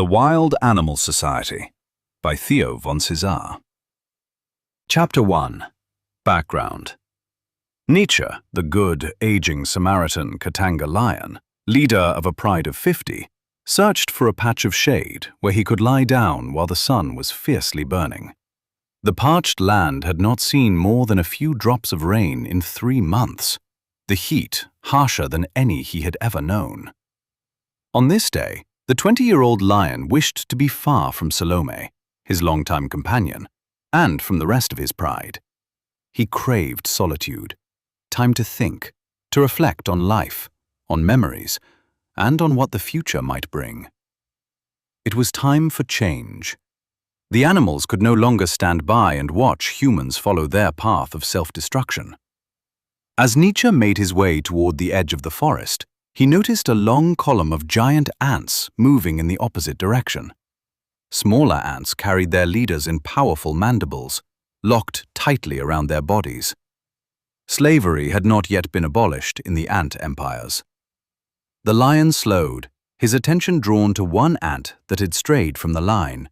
Wild Animal Society by Theo von Cezar. Chapter 1. Background. Nietzsche, the good, aging Samaritan Katanga lion, leader of a pride of 50, searched for a patch of shade where he could lie down while the sun was fiercely burning. The parched land had not seen more than a few drops of rain in 3 months, the heat harsher than any he had ever known. On this day, the 20-year-old lion wished to be far from Salome, his longtime companion, and from the rest of his pride. He craved solitude, time to think, to reflect on life, on memories, and on what the future might bring. It was time for change. The animals could no longer stand by and watch humans follow their path of self-destruction. As Nietzsche made his way toward the edge of the forest, he noticed a long column of giant ants moving in the opposite direction. Smaller ants carried their leaders in powerful mandibles, locked tightly around their bodies. Slavery had not yet been abolished in the ant empires. The lion slowed, his attention drawn to one ant that had strayed from the line.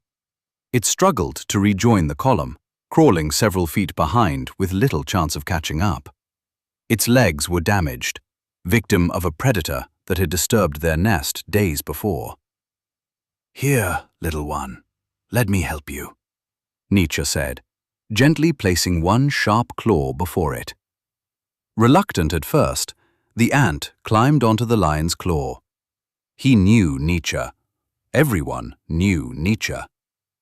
It struggled to rejoin the column, crawling several feet behind with little chance of catching up. Its legs were damaged, victim of a predator that had disturbed their nest days before. "Here, little one, let me help you," Nietzsche said, gently placing one sharp claw before it. Reluctant at first, the ant climbed onto the lion's claw. He knew Nietzsche. Everyone knew Nietzsche,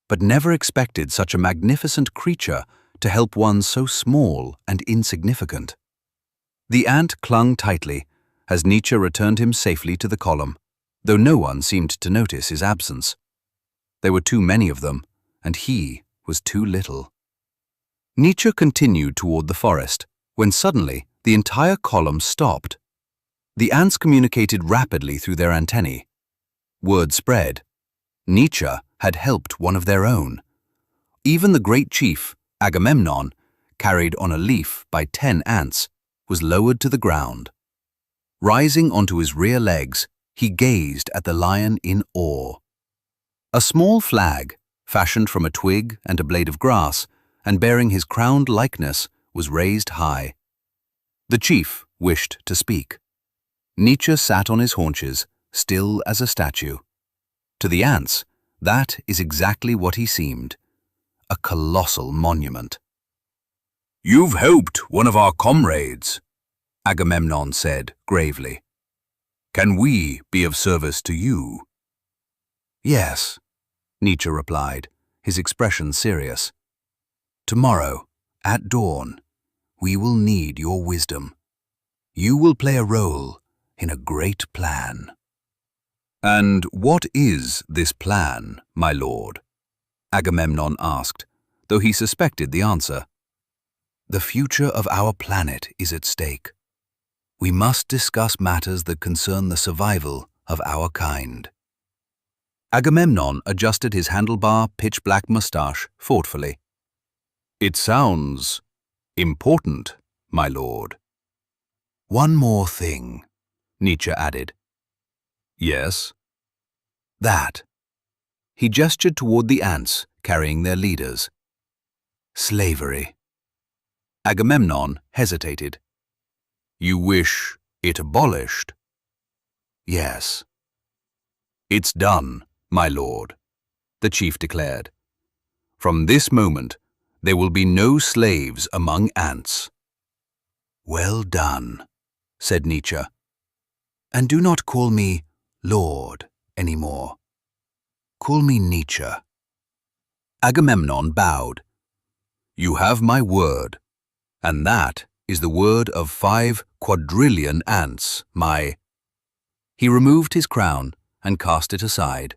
but never expected such a magnificent creature to help one so small and insignificant. The ant clung tightly as Nietzsche returned him safely to the column, though no one seemed to notice his absence. There were too many of them, and he was too little. Nietzsche continued toward the forest, when suddenly the entire column stopped. The ants communicated rapidly through their antennae. Word spread. Nietzsche had helped one of their own. Even the great chief, Agamemnon, carried on a leaf by 10 ants, was lowered to the ground. Rising onto his rear legs, he gazed at the lion in awe. A small flag, fashioned from a twig and a blade of grass, and bearing his crowned likeness, was raised high. The chief wished to speak. Nietzsche sat on his haunches, still as a statue. To the ants, that is exactly what he seemed, a colossal monument. "You've helped one of our comrades," Agamemnon said gravely. "Can we be of service to you?" "Yes," Nietzsche replied, his expression serious. "Tomorrow, at dawn, we will need your wisdom. You will play a role in a great plan." "And what is this plan, my lord?" Agamemnon asked, though he suspected the answer. "The future of our planet is at stake. We must discuss matters that concern the survival of our kind." Agamemnon adjusted his handlebar, pitch-black mustache thoughtfully. "It sounds important, my lord." "One more thing," Nietzsche added. "Yes?" "That." He gestured toward the ants carrying their leaders. "Slavery." Agamemnon hesitated. "You wish it abolished?" "Yes." "It's done, my lord," the chief declared. "From this moment, there will be no slaves among ants." "Well done," said Nietzsche. "And do not call me Lord anymore. Call me Nietzsche." Agamemnon bowed. "You have my word, and that is the word of 5 quadrillion ants, my—" He removed his crown and cast it aside.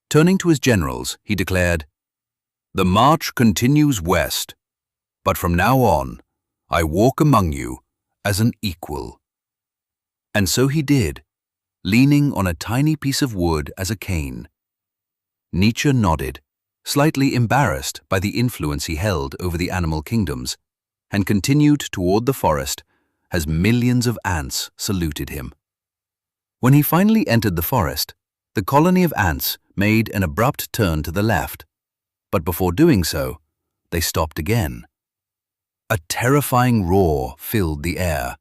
Turning to his generals, he declared, "The march continues west, but from now on, I walk among you as an equal." And so he did, leaning on a tiny piece of wood as a cane. Nietzsche nodded, slightly embarrassed by the influence he held over the animal kingdoms, and continued toward the forest as millions of ants saluted him. When he finally entered the forest, the colony of ants made an abrupt turn to the left, but before doing so, they stopped again. A terrifying roar filled the air,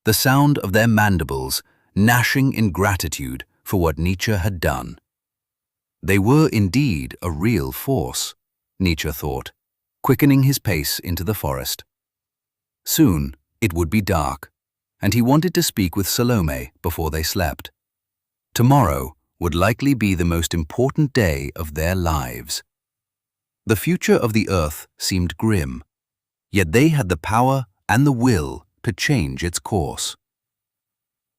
the sound of their mandibles gnashing in gratitude for what Nietzsche had done. They were indeed a real force, Nietzsche thought, quickening his pace into the forest. Soon it would be dark, and he wanted to speak with Salome before they slept. Tomorrow would likely be the most important day of their lives. The future of the earth seemed grim, yet they had the power and the will to change its course.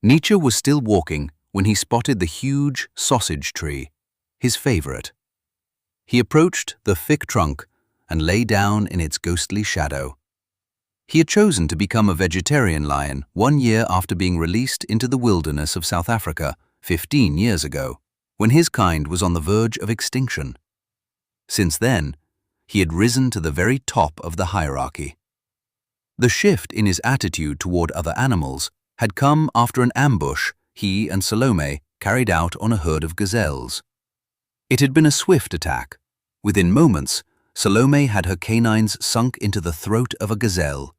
Nietzsche was still walking when he spotted the huge sausage tree, his favorite. He approached the thick trunk and lay down in its ghostly shadow. He had chosen to become a vegetarian lion 1 year after being released into the wilderness of South Africa 15 years ago, when his kind was on the verge of extinction. Since then, he had risen to the very top of the hierarchy. The shift in his attitude toward other animals had come after an ambush he and Salome carried out on a herd of gazelles. It had been a swift attack. Within moments, Salome had her canines sunk into the throat of a gazelle.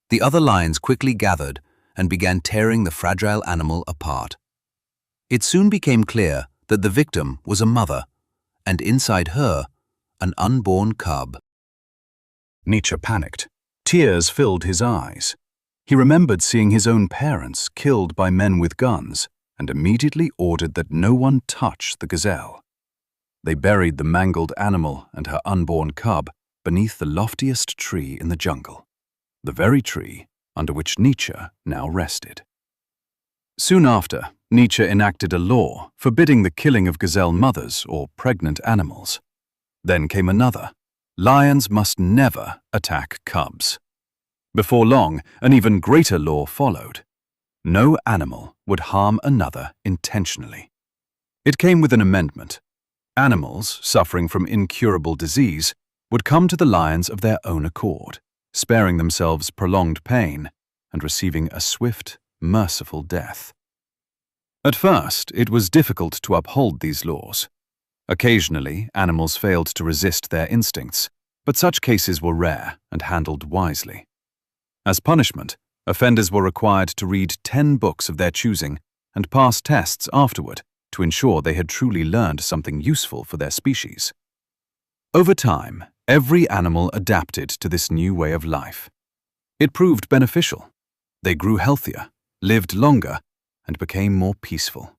The other lions quickly gathered and began tearing the fragile animal apart. It soon became clear that the victim was a mother, and inside her, an unborn cub. Nietzsche panicked. Tears filled his eyes. He remembered seeing his own parents killed by men with guns and immediately ordered that no one touch the gazelle. They buried the mangled animal and her unborn cub beneath the loftiest tree in the jungle, the very tree under which Nietzsche now rested. Soon after, Nietzsche enacted a law forbidding the killing of gazelle mothers or pregnant animals. Then came another. Lions must never attack cubs. Before long, an even greater law followed. No animal would harm another intentionally. It came with an amendment. Animals suffering from incurable disease would come to the lions of their own accord, sparing themselves prolonged pain and receiving a swift, merciful death. At first, it was difficult to uphold these laws. Occasionally, animals failed to resist their instincts, but such cases were rare and handled wisely. As punishment, offenders were required to read 10 books of their choosing and pass tests afterward to ensure they had truly learned something useful for their species. Over time, every animal adapted to this new way of life. It proved beneficial. They grew healthier, lived longer, and became more peaceful.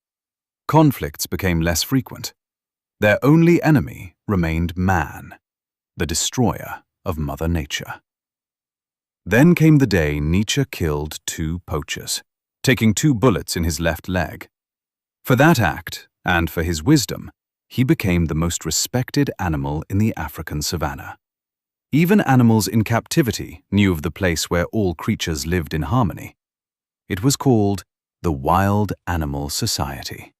Conflicts became less frequent. Their only enemy remained man, the destroyer of Mother Nature. Then came the day Nietzsche killed 2 poachers, taking 2 bullets in his left leg. For that act, and for his wisdom, he became the most respected animal in the African savanna. Even animals in captivity knew of the place where all creatures lived in harmony. It was called the Wild Animal Society.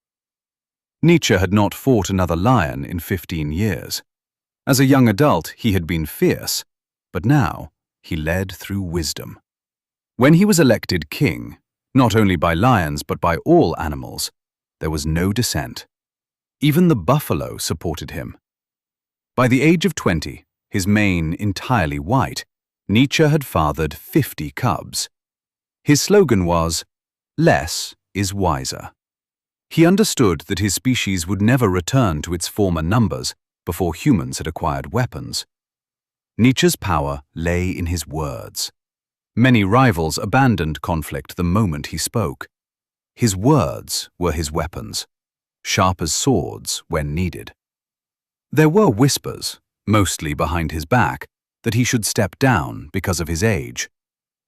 Nietzsche had not fought another lion in 15 years. As a young adult, he had been fierce, but now he led through wisdom. When he was elected king, not only by lions but by all animals, there was no dissent. Even the buffalo supported him. By the age of 20, his mane entirely white, Nietzsche had fathered 50 cubs. His slogan was, "Less is wiser." He understood that his species would never return to its former numbers before humans had acquired weapons. Nietzsche's power lay in his words. Many rivals abandoned conflict the moment he spoke. His words were his weapons, sharp as swords when needed. There were whispers, mostly behind his back, that he should step down because of his age.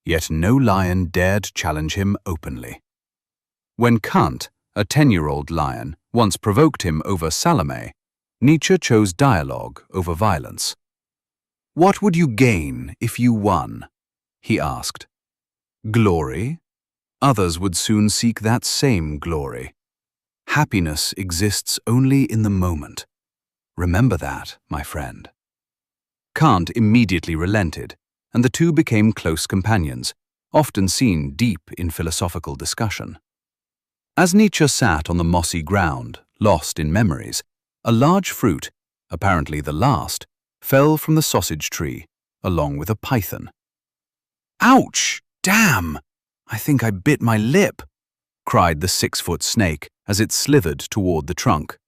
Yet no lion dared challenge him openly. When Kant, a 10-year-old lion, once provoked him over Salome, Nietzsche chose dialogue over violence. "What would you gain if you won?" he asked. "Glory? Others would soon seek that same glory. Happiness exists only in the moment. Remember that, my friend." Kant immediately relented, and the two became close companions, often seen deep in philosophical discussion. As Nietzsche sat on the mossy ground, lost in memories, A large fruit, apparently the last, fell from the sausage tree, along with a python. "Ouch! Damn! I think I bit my lip," cried the 6-foot snake as it slithered toward the trunk.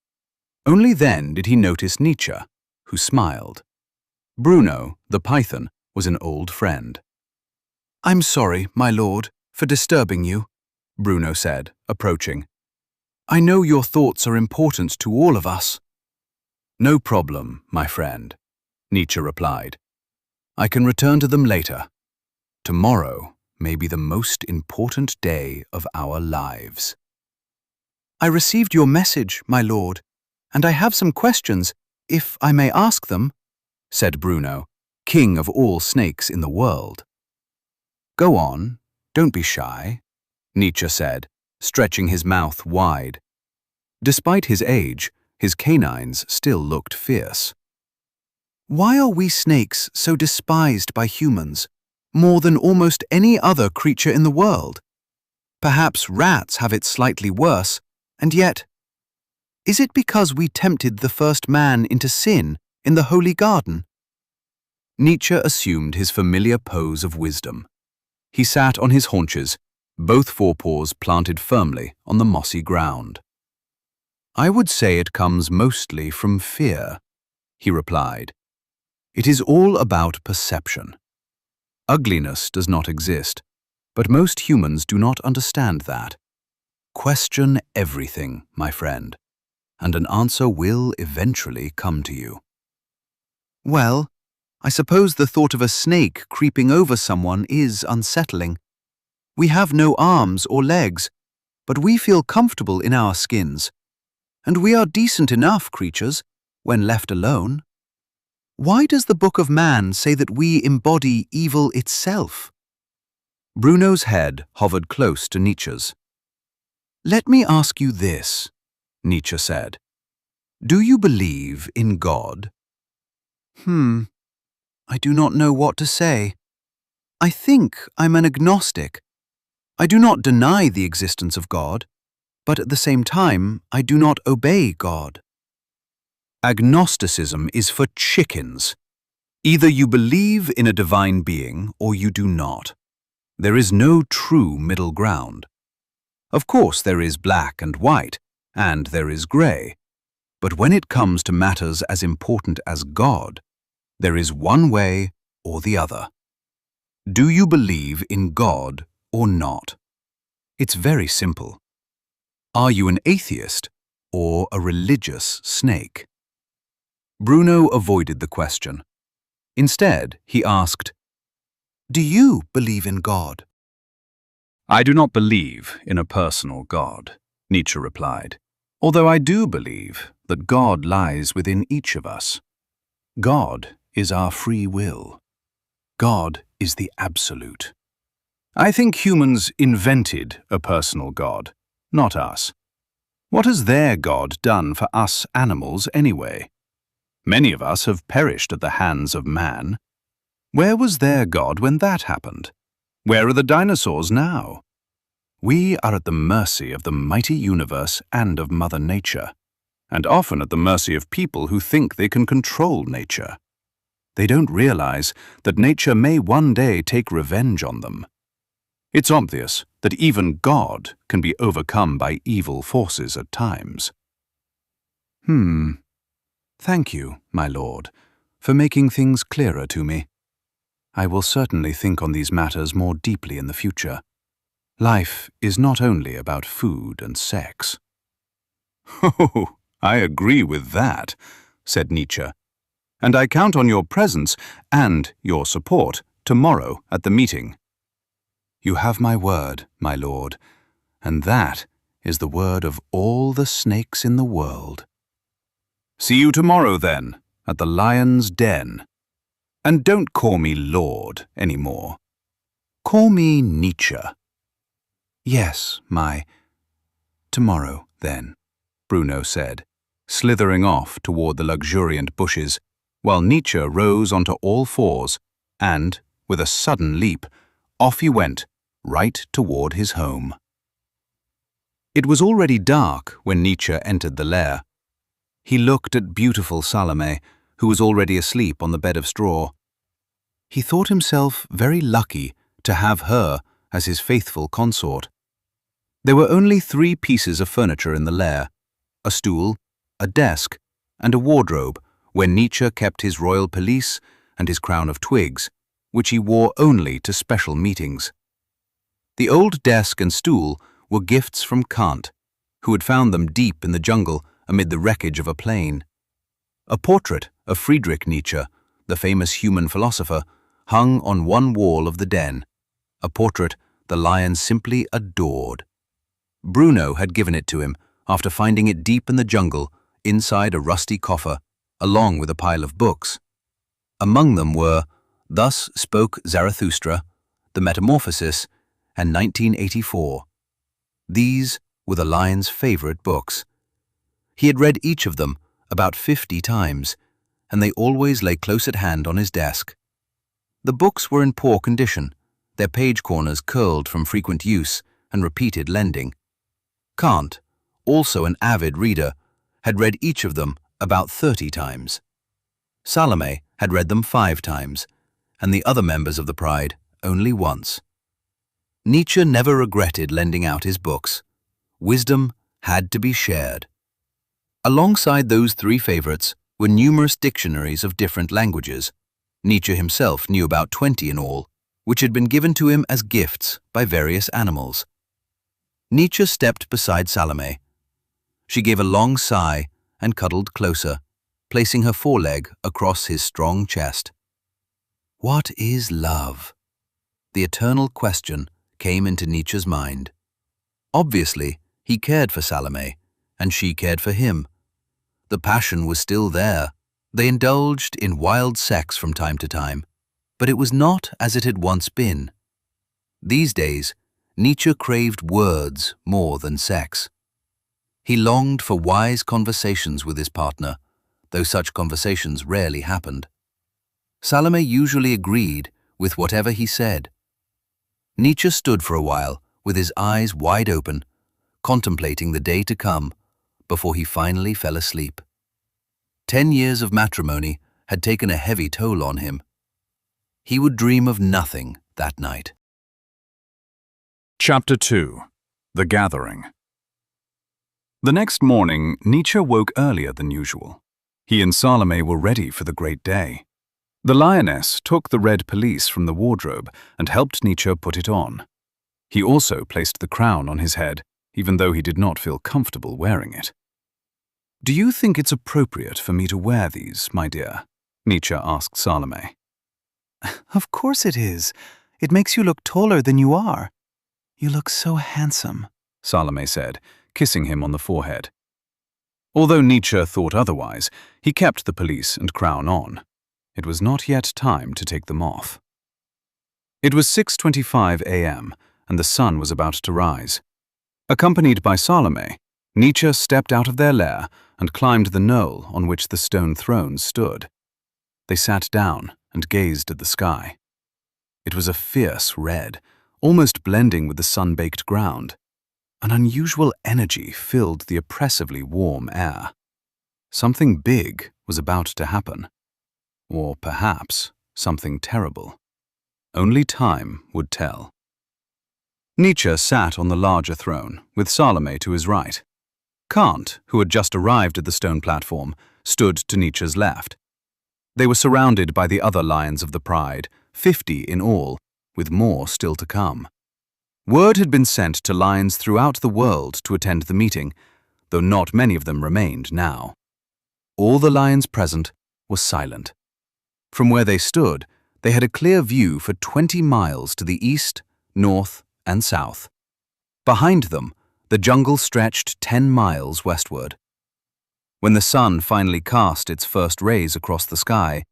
Only then did he notice Nietzsche, who smiled. Bruno, the python, was an old friend. "I'm sorry, my lord, for disturbing you," Bruno said, approaching. "I know your thoughts are important to all of us." "No problem, my friend," Nietzsche replied. "I can return to them later. Tomorrow may be the most important day of our lives." "I received your message, my lord, and I have some questions, if I may ask them," said Bruno, king of all snakes in the world. "Go on, don't be shy," Nietzsche said, stretching his mouth wide. Despite his age, his canines still looked fierce. "Why are we snakes so despised by humans, more than almost any other creature in the world? Perhaps rats have it slightly worse, and yet, is it because we tempted the first man into sin in the Holy Garden?" Nietzsche assumed his familiar pose of wisdom. He sat on his haunches, both forepaws planted firmly on the mossy ground. "I would say it comes mostly from fear," he replied. "It is all about perception. Ugliness does not exist, but most humans do not understand that. Question everything, my friend, and an answer will eventually come to you." "Well, I suppose the thought of a snake creeping over someone is unsettling. We have no arms or legs, but we feel comfortable in our skins. And we are decent enough creatures when left alone. Why does the Book of Man say that we embody evil itself?" Bruno's head hovered close to Nietzsche's. "Let me ask you this," Nietzsche said. "Do you believe in God?" I do not know what to say. I think I'm an agnostic. I do not deny the existence of God, but at the same time, I do not obey God. Agnosticism is for chickens. Either you believe in a divine being or you do not. There is no true middle ground. Of course, there is black and white, and there is grey. But when it comes to matters as important as God, there is one way or the other. Do you believe in God or not? It's very simple. Are you an atheist or a religious snake? Bruno avoided the question. Instead, he asked, "Do you believe in God?" "I do not believe in a personal God," Nietzsche replied, "although I do believe that God lies within each of us. God is our free will. God is the absolute. I think humans invented a personal God, not us. What has their God done for us animals anyway? Many of us have perished at the hands of man. Where was their God when that happened? Where are the dinosaurs now? We are at the mercy of the mighty universe and of Mother Nature, and often at the mercy of people who think they can control nature. They don't realize that nature may one day take revenge on them. It's obvious that even God can be overcome by evil forces at times." Thank you, my lord, for making things clearer to me. I will certainly think on these matters more deeply in the future. Life is not only about food and sex. "Oh, I agree with that," said Nietzsche. "And I count on your presence and your support tomorrow at the meeting." "You have my word, my lord, and that is the word of all the snakes in the world." "See you tomorrow, then, at the lion's den. And don't call me Lord anymore. Call me Nietzsche." "Yes, tomorrow, then," Bruno said, slithering off toward the luxuriant bushes, while Nietzsche rose onto all fours and, with a sudden leap, off he went, right toward his home. It was already dark when Nietzsche entered the lair. He looked at beautiful Salome, who was already asleep on the bed of straw. He thought himself very lucky to have her as his faithful consort. There were only 3 pieces of furniture in the lair: a stool, a desk, and a wardrobe where Nietzsche kept his royal pelisse and his crown of twigs, which he wore only to special meetings. The old desk and stool were gifts from Kant, who had found them deep in the jungle amid the wreckage of a plane. A portrait of Friedrich Nietzsche, the famous human philosopher, hung on one wall of the den, a portrait the lion simply adored. Bruno had given it to him after finding it deep in the jungle inside a rusty coffer, along with a pile of books. Among them were Thus Spoke Zarathustra, The Metamorphosis, and 1984. These were the lion's favorite books. He had read each of them about 50 times, and they always lay close at hand on his desk. The books were in poor condition, their page corners curled from frequent use and repeated lending. Kant, also an avid reader, had read each of them about 30 times. Salome had read them 5 times, and the other members of the Pride only once. Nietzsche never regretted lending out his books. Wisdom had to be shared. Alongside those 3 favorites were numerous dictionaries of different languages. Nietzsche himself knew about 20 in all, which had been given to him as gifts by various animals. Nietzsche stepped beside Salome. She gave a long sigh and cuddled closer, placing her foreleg across his strong chest. What is love? The eternal question came into Nietzsche's mind. Obviously, he cared for Salome, and she cared for him. The passion was still there. They indulged in wild sex from time to time, but it was not as it had once been. These days, Nietzsche craved words more than sex. He longed for wise conversations with his partner, though such conversations rarely happened. Salome usually agreed with whatever he said. Nietzsche stood for a while with his eyes wide open, contemplating the day to come, before he finally fell asleep. 10 years of matrimony had taken a heavy toll on him. He would dream of nothing that night. Chapter 2. The Gathering. The next morning, Nietzsche woke earlier than usual. He and Salome were ready for the great day. The lioness took the red pelisse from the wardrobe and helped Nietzsche put it on. He also placed the crown on his head, even though he did not feel comfortable wearing it. "Do you think it's appropriate for me to wear these, my dear?" Nietzsche asked Salome. Of course it is. It makes you look taller than you are. You look so handsome, Salome said, kissing him on the forehead. Although Nietzsche thought otherwise, he kept the pelisse and crown on. It was not yet time to take them off. It was 6:25 a.m., and the sun was about to rise. Accompanied by Salome, Nietzsche stepped out of their lair and climbed the knoll on which the stone thrones stood. They sat down and gazed at the sky. It was a fierce red, almost blending with the sun-baked ground. An unusual energy filled the oppressively warm air. Something big was about to happen. Or perhaps something terrible. Only time would tell. Nietzsche sat on the larger throne, with Salome to his right. Kant, who had just arrived at the stone platform, stood to Nietzsche's left. They were surrounded by the other lions of the Pride, 50 in all, with more still to come. Word had been sent to lions throughout the world to attend the meeting, though not many of them remained now. All the lions present were silent. From where they stood, they had a clear view for 20 miles to the east, north, and south. Behind them, the jungle stretched 10 miles westward. When the sun finally cast its first rays across the sky,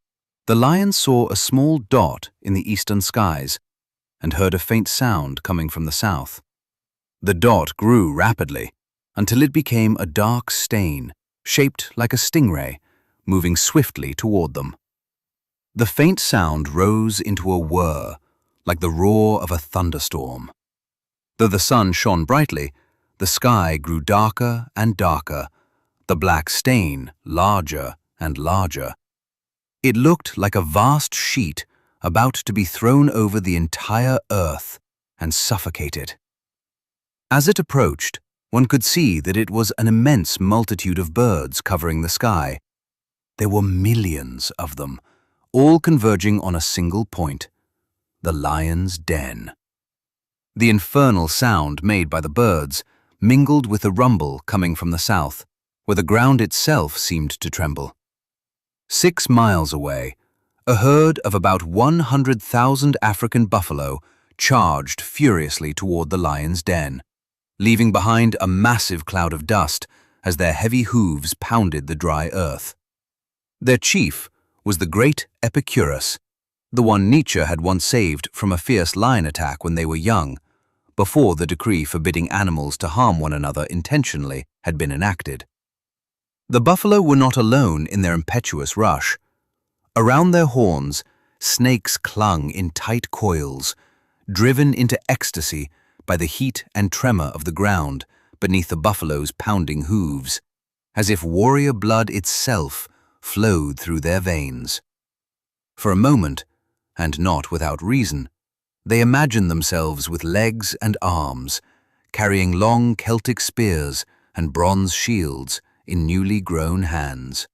the lions saw a small dot in the eastern skies and heard a faint sound coming from the south. The dot grew rapidly until it became a dark stain, shaped like a stingray, moving swiftly toward them. The faint sound rose into a whir, like the roar of a thunderstorm. Though the sun shone brightly, the sky grew darker and darker the black stain larger and larger. It looked like a vast sheet about to be thrown over the entire earth and suffocate it. As it approached, one could see that it was an immense multitude of birds covering the sky. There were millions of them, all converging on a single point: the lion's den. The infernal sound made by the birds mingled with the rumble coming from the south, where the ground itself seemed to tremble. 6 miles away, a herd of about 100,000 African buffalo charged furiously toward the lion's den, leaving behind a massive cloud of dust as their heavy hooves pounded the dry earth. Their chief was the great Epicurus, the one Nietzsche had once saved from a fierce lion attack when they were young, before the decree forbidding animals to harm one another intentionally had been enacted. The buffalo were not alone in their impetuous rush. Around their horns, snakes clung in tight coils, driven into ecstasy by the heat and tremor of the ground beneath the buffalo's pounding hooves, as if warrior blood itself flowed through their veins. For a moment, and not without reason, they imagined themselves with legs and arms, carrying long Celtic spears and bronze shields in newly grown hands.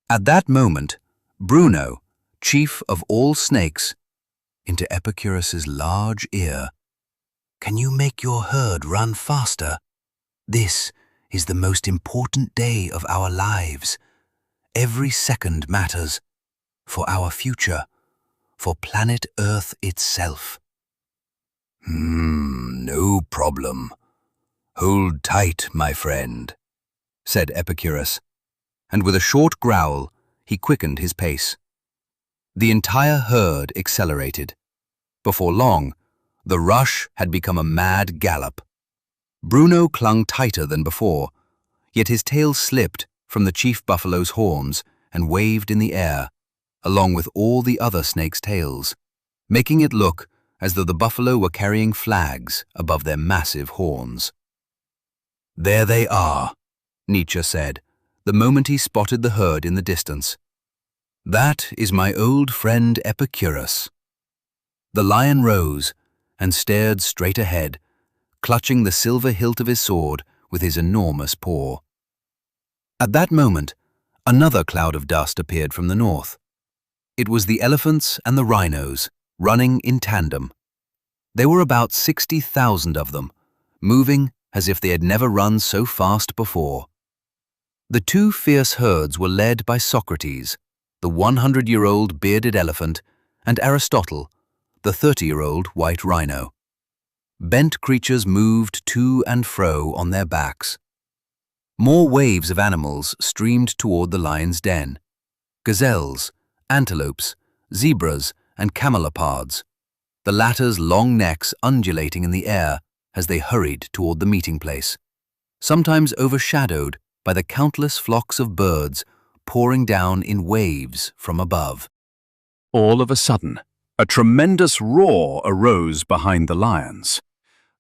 At that moment, Bruno, chief of all snakes, into Epicurus's large ear, "Can you make your herd run faster? This is the most important day of our lives. Every second matters, for our future, for planet Earth itself." No problem. Hold tight, my friend," said Epicurus, and with a short growl, he quickened his pace. The entire herd accelerated. Before long, the rush had become a mad gallop. Bruno clung tighter than before, yet his tail slipped from the chief buffalo's horns and waved in the air, along with all the other snakes' tails, making it look as though the buffalo were carrying flags above their massive horns. "There they are," Nietzsche said, the moment he spotted the herd in the distance. "That is my old friend Epicurus." The lion rose and stared straight ahead, clutching the silver hilt of his sword with his enormous paw. At that moment, another cloud of dust appeared from the north. It was the elephants and the rhinos, running in tandem. There were about 60,000 of them, moving as if they had never run so fast before. The two fierce herds were led by Socrates, the 100-year-old bearded elephant, and Aristotle, the 30-year-old white rhino. Bent creatures moved to and fro on their backs. More waves of animals streamed toward the lion's den: gazelles, antelopes, zebras, and camelopards, the latter's long necks undulating in the air as they hurried toward the meeting place, sometimes overshadowed by the countless flocks of birds pouring down in waves from above. All of a sudden, a tremendous roar arose behind the lions.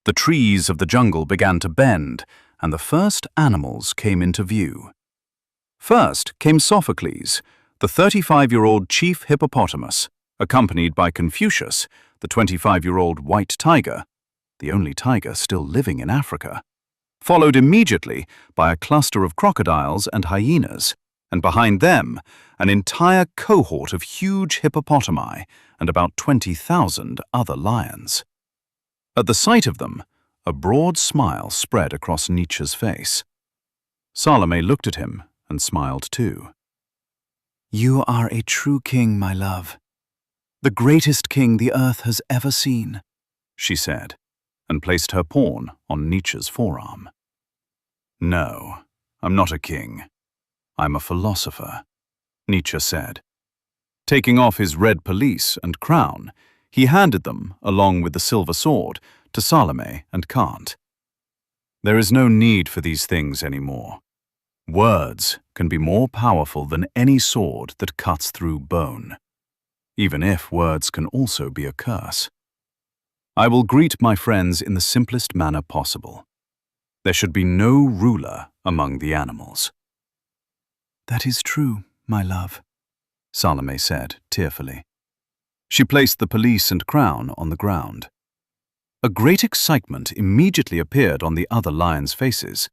The trees of the jungle began to bend, and the first animals came into view. First came Sophocles, the 35-year-old chief hippopotamus, accompanied by Confucius, the 25-year-old white tiger, the only tiger still living in Africa, followed immediately by a cluster of crocodiles and hyenas, and behind them, an entire cohort of huge hippopotami and about 20,000 other lions. At the sight of them, a broad smile spread across Nietzsche's face. Salome looked at him and smiled too. "You are a true king, my love. The greatest king the earth has ever seen," she said, and placed her pawn on Nietzsche's forearm. "No, I'm not a king. I'm a philosopher," Nietzsche said. Taking off his red pelisse and crown, he handed them, along with the silver sword, to Salome and Kant. "There is no need for these things anymore. Words can be more powerful than any sword that cuts through bone, even if words can also be a curse. I will greet my friends in the simplest manner possible. There should be no ruler among the animals. That is true, my love, Salome said tearfully. She placed the police and crown on the ground. A great excitement immediately appeared on the other lions' faces.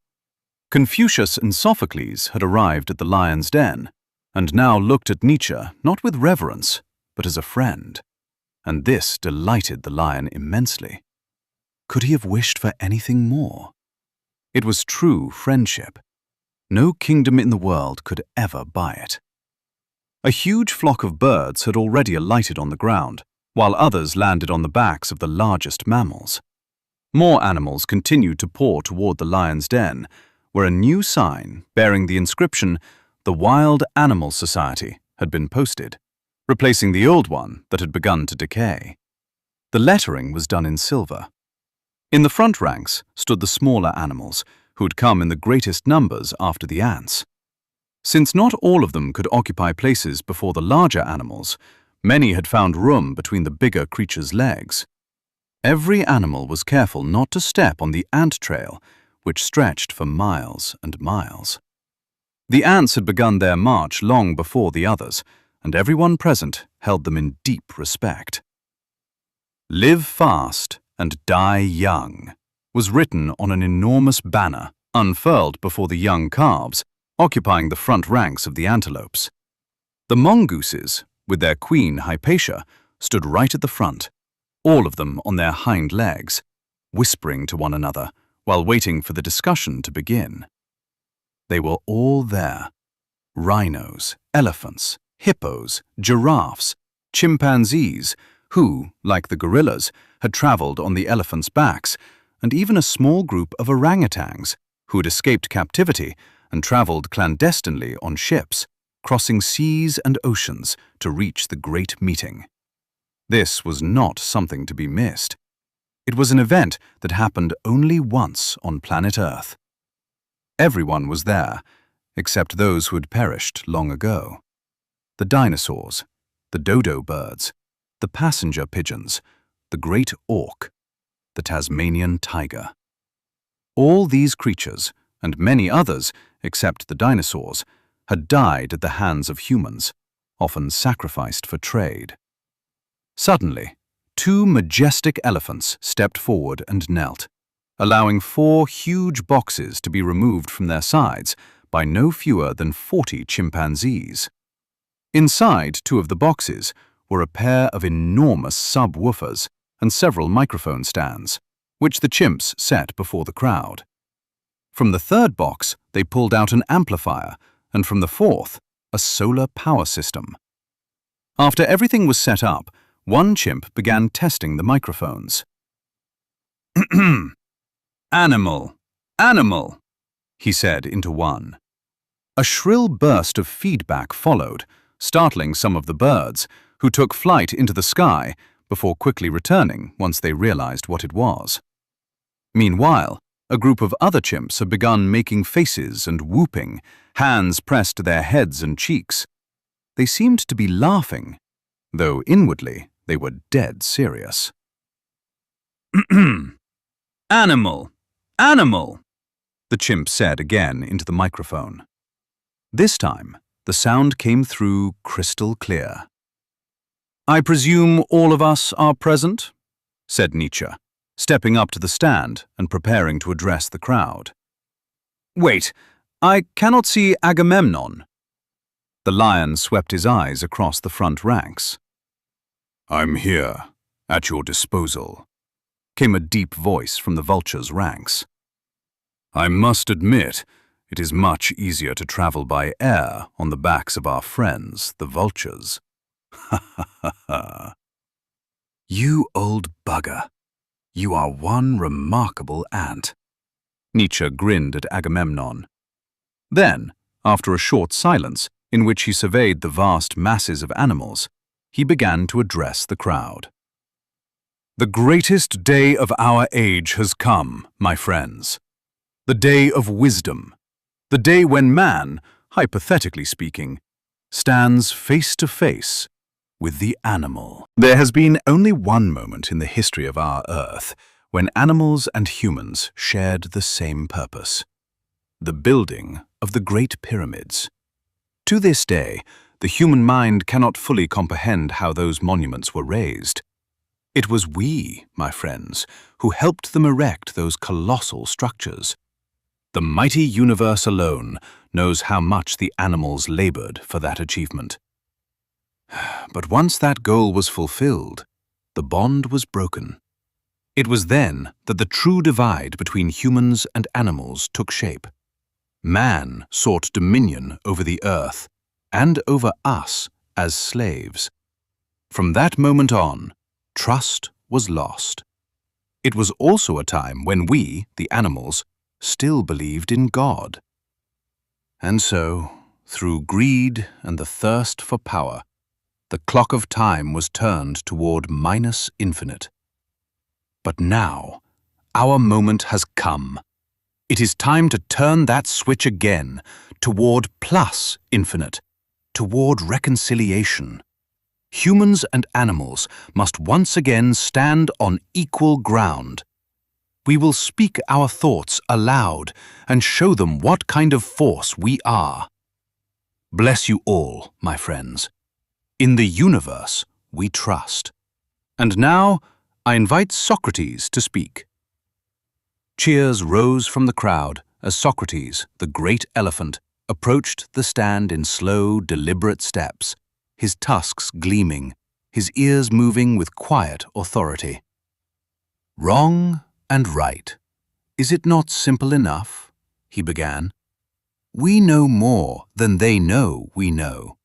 Confucius and Sophocles had arrived at the lion's den, and now looked at Nietzsche not with reverence, but as a friend. And this delighted the lion immensely. Could he have wished for anything more? It was true friendship. No kingdom in the world could ever buy it. A huge flock of birds had already alighted on the ground, while others landed on the backs of the largest mammals. More animals continued to pour toward the lion's den, where a new sign bearing the inscription, "The Wild Animal Society," had been posted, replacing the old one that had begun to decay. The lettering was done in silver. In the front ranks stood the smaller animals, who had come in the greatest numbers after the ants. Since not all of them could occupy places before the larger animals, many had found room between the bigger creatures' legs. Every animal was careful not to step on the ant trail, which stretched for miles and miles. The ants had begun their march long before the others, and everyone present held them in deep respect. "Live fast and die young" was written on an enormous banner unfurled before the young calves, occupying the front ranks of the antelopes. The mongooses, with their queen Hypatia, stood right at the front, all of them on their hind legs, whispering to one another while waiting for the discussion to begin. They were all there: rhinos, elephants, hippos, giraffes, chimpanzees, who, like the gorillas, had traveled on the elephants' backs, and even a small group of orangutans, who had escaped captivity and traveled clandestinely on ships, crossing seas and oceans to reach the great meeting. This was not something to be missed. It was an event that happened only once on planet Earth. Everyone was there, except those who had perished long ago. The dinosaurs, the dodo birds, the passenger pigeons, the great auk, the Tasmanian tiger. All these creatures, and many others except the dinosaurs, had died at the hands of humans, often sacrificed for trade. Suddenly, two majestic elephants stepped forward and knelt, allowing 4 huge boxes to be removed from their sides by no fewer than 40 chimpanzees. Inside 2 of the boxes were a pair of enormous subwoofers and several microphone stands, which the chimps set before the crowd. From the 3rd box, they pulled out an amplifier, and from the 4th, a solar power system. After everything was set up, one chimp began testing the microphones. "Animal, animal," he said into one. A shrill burst of feedback followed, startling some of the birds, who took flight into the sky before quickly returning once they realized what it was. Meanwhile, a group of other chimps had begun making faces and whooping, hands pressed to their heads and cheeks. They seemed to be laughing, though inwardly they were dead serious. "Animal, animal," the chimp said again into the microphone. This time, the sound came through crystal clear. "I presume all of us are present?" said Nietzsche, stepping up to the stand and preparing to address the crowd. "Wait, I cannot see Agamemnon." The lion swept his eyes across the front ranks. "I'm here, at your disposal," came a deep voice from the vulture's ranks. "I must admit, it is much easier to travel by air on the backs of our friends, the vultures." "Ha ha ha ha. You old bugger. You are one remarkable ant." Nietzsche grinned at Agamemnon. Then, after a short silence in which he surveyed the vast masses of animals, he began to address the crowd. "The greatest day of our age has come, my friends. The day of wisdom. The day when man, hypothetically speaking, stands face to face with the animal." There has been only one moment in the history of our Earth when animals and humans shared the same purpose: the building of the Great Pyramids. To this day, the human mind cannot fully comprehend how those monuments were raised. It was we, my friends, who helped them erect those colossal structures. The mighty universe alone knows how much the animals labored for that achievement. But once that goal was fulfilled, the bond was broken. It was then that the true divide between humans and animals took shape. Man sought dominion over the earth and over us as slaves. From that moment on, trust was lost. It was also a time when we, the animals, still believed in God. And so, through greed and the thirst for power, the clock of time was turned toward minus infinite. But now, our moment has come. It is time to turn that switch again toward plus infinite, toward reconciliation. Humans and animals must once again stand on equal ground. We will speak our thoughts aloud and show them what kind of force we are. Bless you all, my friends. In the universe, we trust. And now, I invite Socrates to speak. Cheers rose from the crowd as Socrates, the great elephant, approached the stand in slow, deliberate steps, his tusks gleaming, his ears moving with quiet authority. Wrong and right. Is it not simple enough? He began. We know more than they know we know.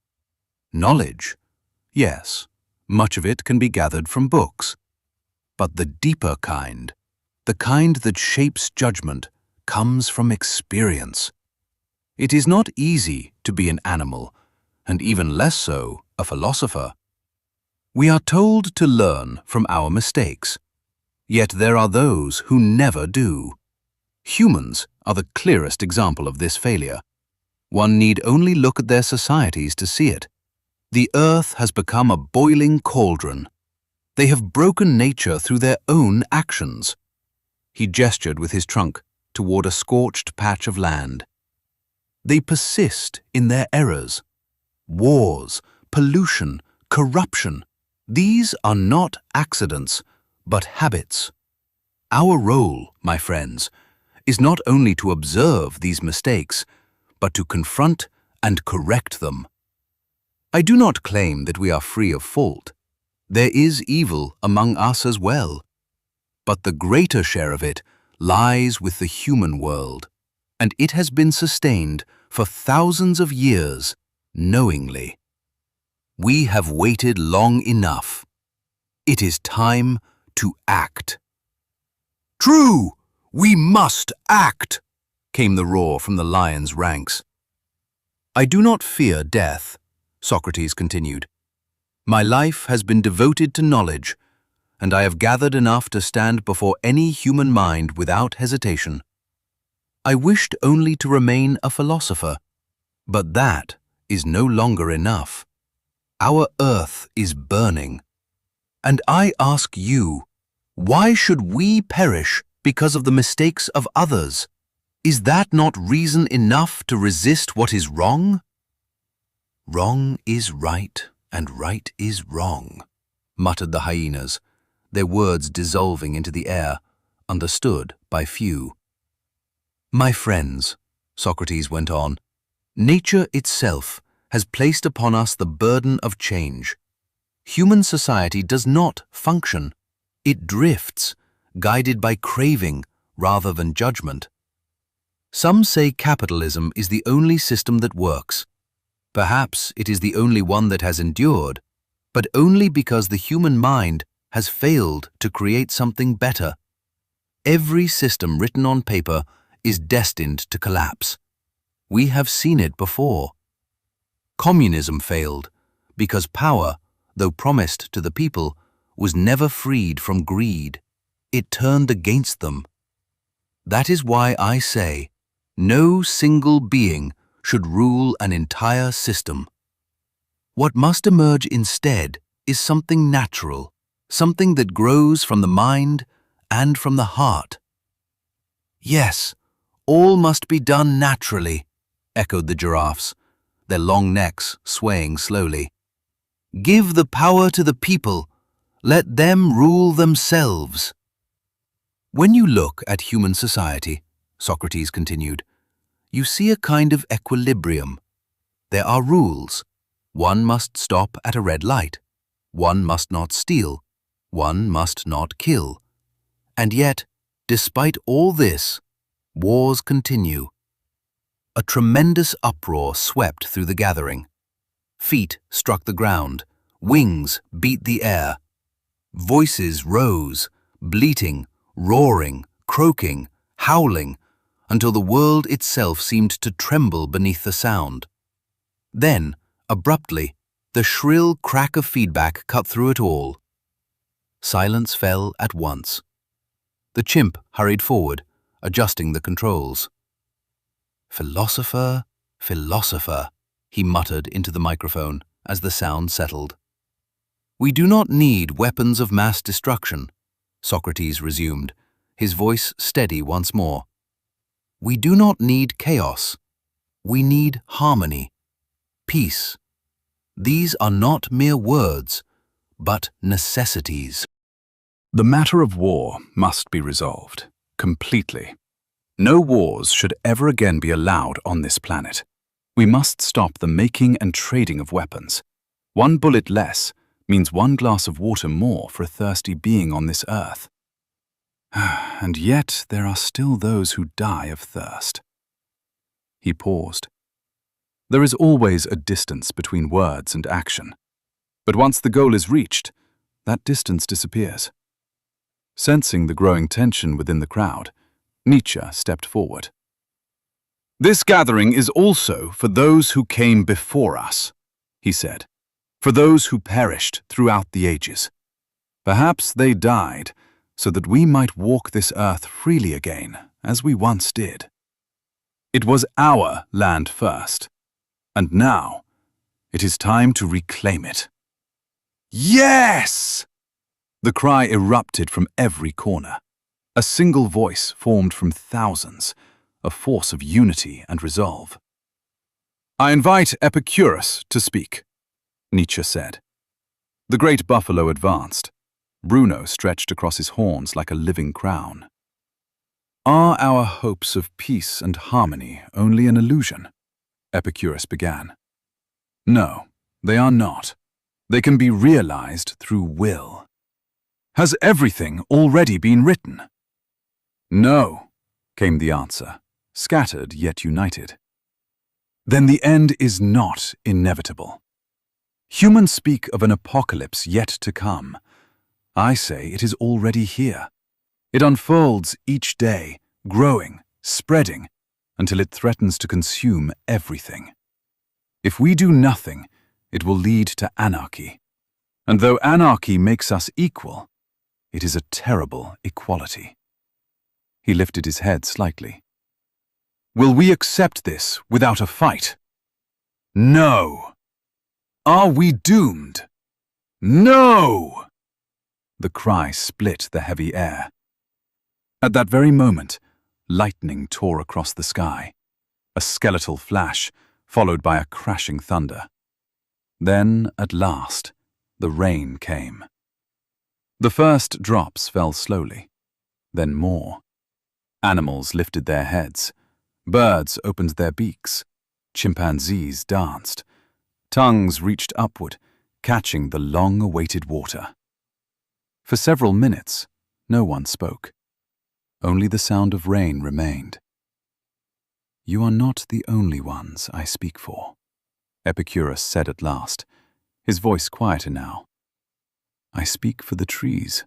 Knowledge? Yes, much of it can be gathered from books. But the deeper kind, the kind that shapes judgment, comes from experience. It is not easy to be an animal, and even less so a philosopher. We are told to learn from our mistakes, yet there are those who never do. Humans are the clearest example of this failure. One need only look at their societies to see it. The earth has become a boiling cauldron. They have broken nature through their own actions. He gestured with his trunk toward a scorched patch of land. They persist in their errors. Wars, pollution, corruption, these are not accidents, but habits. Our role, my friends, is not only to observe these mistakes, but to confront and correct them. I do not claim that we are free of fault. There is evil among us as well. But the greater share of it lies with the human world, and it has been sustained for thousands of years, knowingly. We have waited long enough. It is time to act. True! We must act! Came the roar from the lion's ranks. I do not fear death, Socrates continued. My life has been devoted to knowledge, and I have gathered enough to stand before any human mind without hesitation. I wished only to remain a philosopher, but that is no longer enough. Our earth is burning, and I ask you, why should we perish because of the mistakes of others? Is that not reason enough to resist what is wrong? Wrong is right, and right is wrong, muttered the hyenas, their words dissolving into the air, understood by few. My friends, Socrates went on, nature itself has placed upon us the burden of change. Human society does not function. It drifts, guided by craving rather than judgment. Some say capitalism is the only system that works. Perhaps it is the only one that has endured, but only because the human mind has failed to create something better. Every system written on paper is destined to collapse. We have seen it before. Communism failed because power, though promised to the people, was never freed from greed. It turned against them. That is why I say, no single being should rule an entire system. What must emerge instead is something natural, something that grows from the mind and from the heart. Yes, all must be done naturally, echoed the giraffes, their long necks swaying slowly. Give the power to the people. Let them rule themselves. When you look at human society, Socrates continued, you see a kind of equilibrium. There are rules. One must stop at a red light. One must not steal. One must not kill. And yet, despite all this, wars continue. A tremendous uproar swept through the gathering. Feet struck the ground. Wings beat the air. Voices rose, bleating, roaring, croaking, howling, until the world itself seemed to tremble beneath the sound. Then, abruptly, the shrill crack of feedback cut through it all. Silence fell at once. The chimp hurried forward, adjusting the controls. "Philosopher, philosopher," he muttered into the microphone as the sound settled. "We do not need weapons of mass destruction," Socrates resumed, his voice steady once more. "We do not need chaos. We need harmony, peace. These are not mere words, but necessities." The matter of war must be resolved, completely. No wars should ever again be allowed on this planet. We must stop the making and trading of weapons. One bullet less means one glass of water more for a thirsty being on this earth. And yet there are still those who die of thirst. He paused. There is always a distance between words and action. But once the goal is reached, that distance disappears. Sensing the growing tension within the crowd, Nietzsche stepped forward. "This gathering is also for those who came before us," he said, "for those who perished throughout the ages. Perhaps they died so that we might walk this earth freely again, as we once did. It was our land first, and now it is time to reclaim it." "Yes!" The cry erupted from every corner. A single voice formed from thousands, a force of unity and resolve. "I invite Epicurus to speak," Nietzsche said. The great buffalo advanced. Bruno stretched across his horns like a living crown. "Are our hopes of peace and harmony only an illusion?" Epicurus began. "No, they are not. They can be realized through will." "Has everything already been written?" "No," came the answer, scattered yet united. "Then the end is not inevitable. Humans speak of an apocalypse yet to come. I say it is already here. It unfolds each day, growing, spreading, until it threatens to consume everything. If we do nothing, it will lead to anarchy. And though anarchy makes us equal, it is a terrible equality." He lifted his head slightly. "Will we accept this without a fight? No. Are we doomed? No!" The cry split the heavy air. At that very moment, lightning tore across the sky, a skeletal flash followed by a crashing thunder. Then, at last, the rain came. The first drops fell slowly, then more. Animals lifted their heads. Birds opened their beaks. Chimpanzees danced. Tongues reached upward, catching the long-awaited water. For several minutes, no one spoke. Only the sound of rain remained. "You are not the only ones I speak for," Epicurus said at last, his voice quieter now. "I speak for the trees,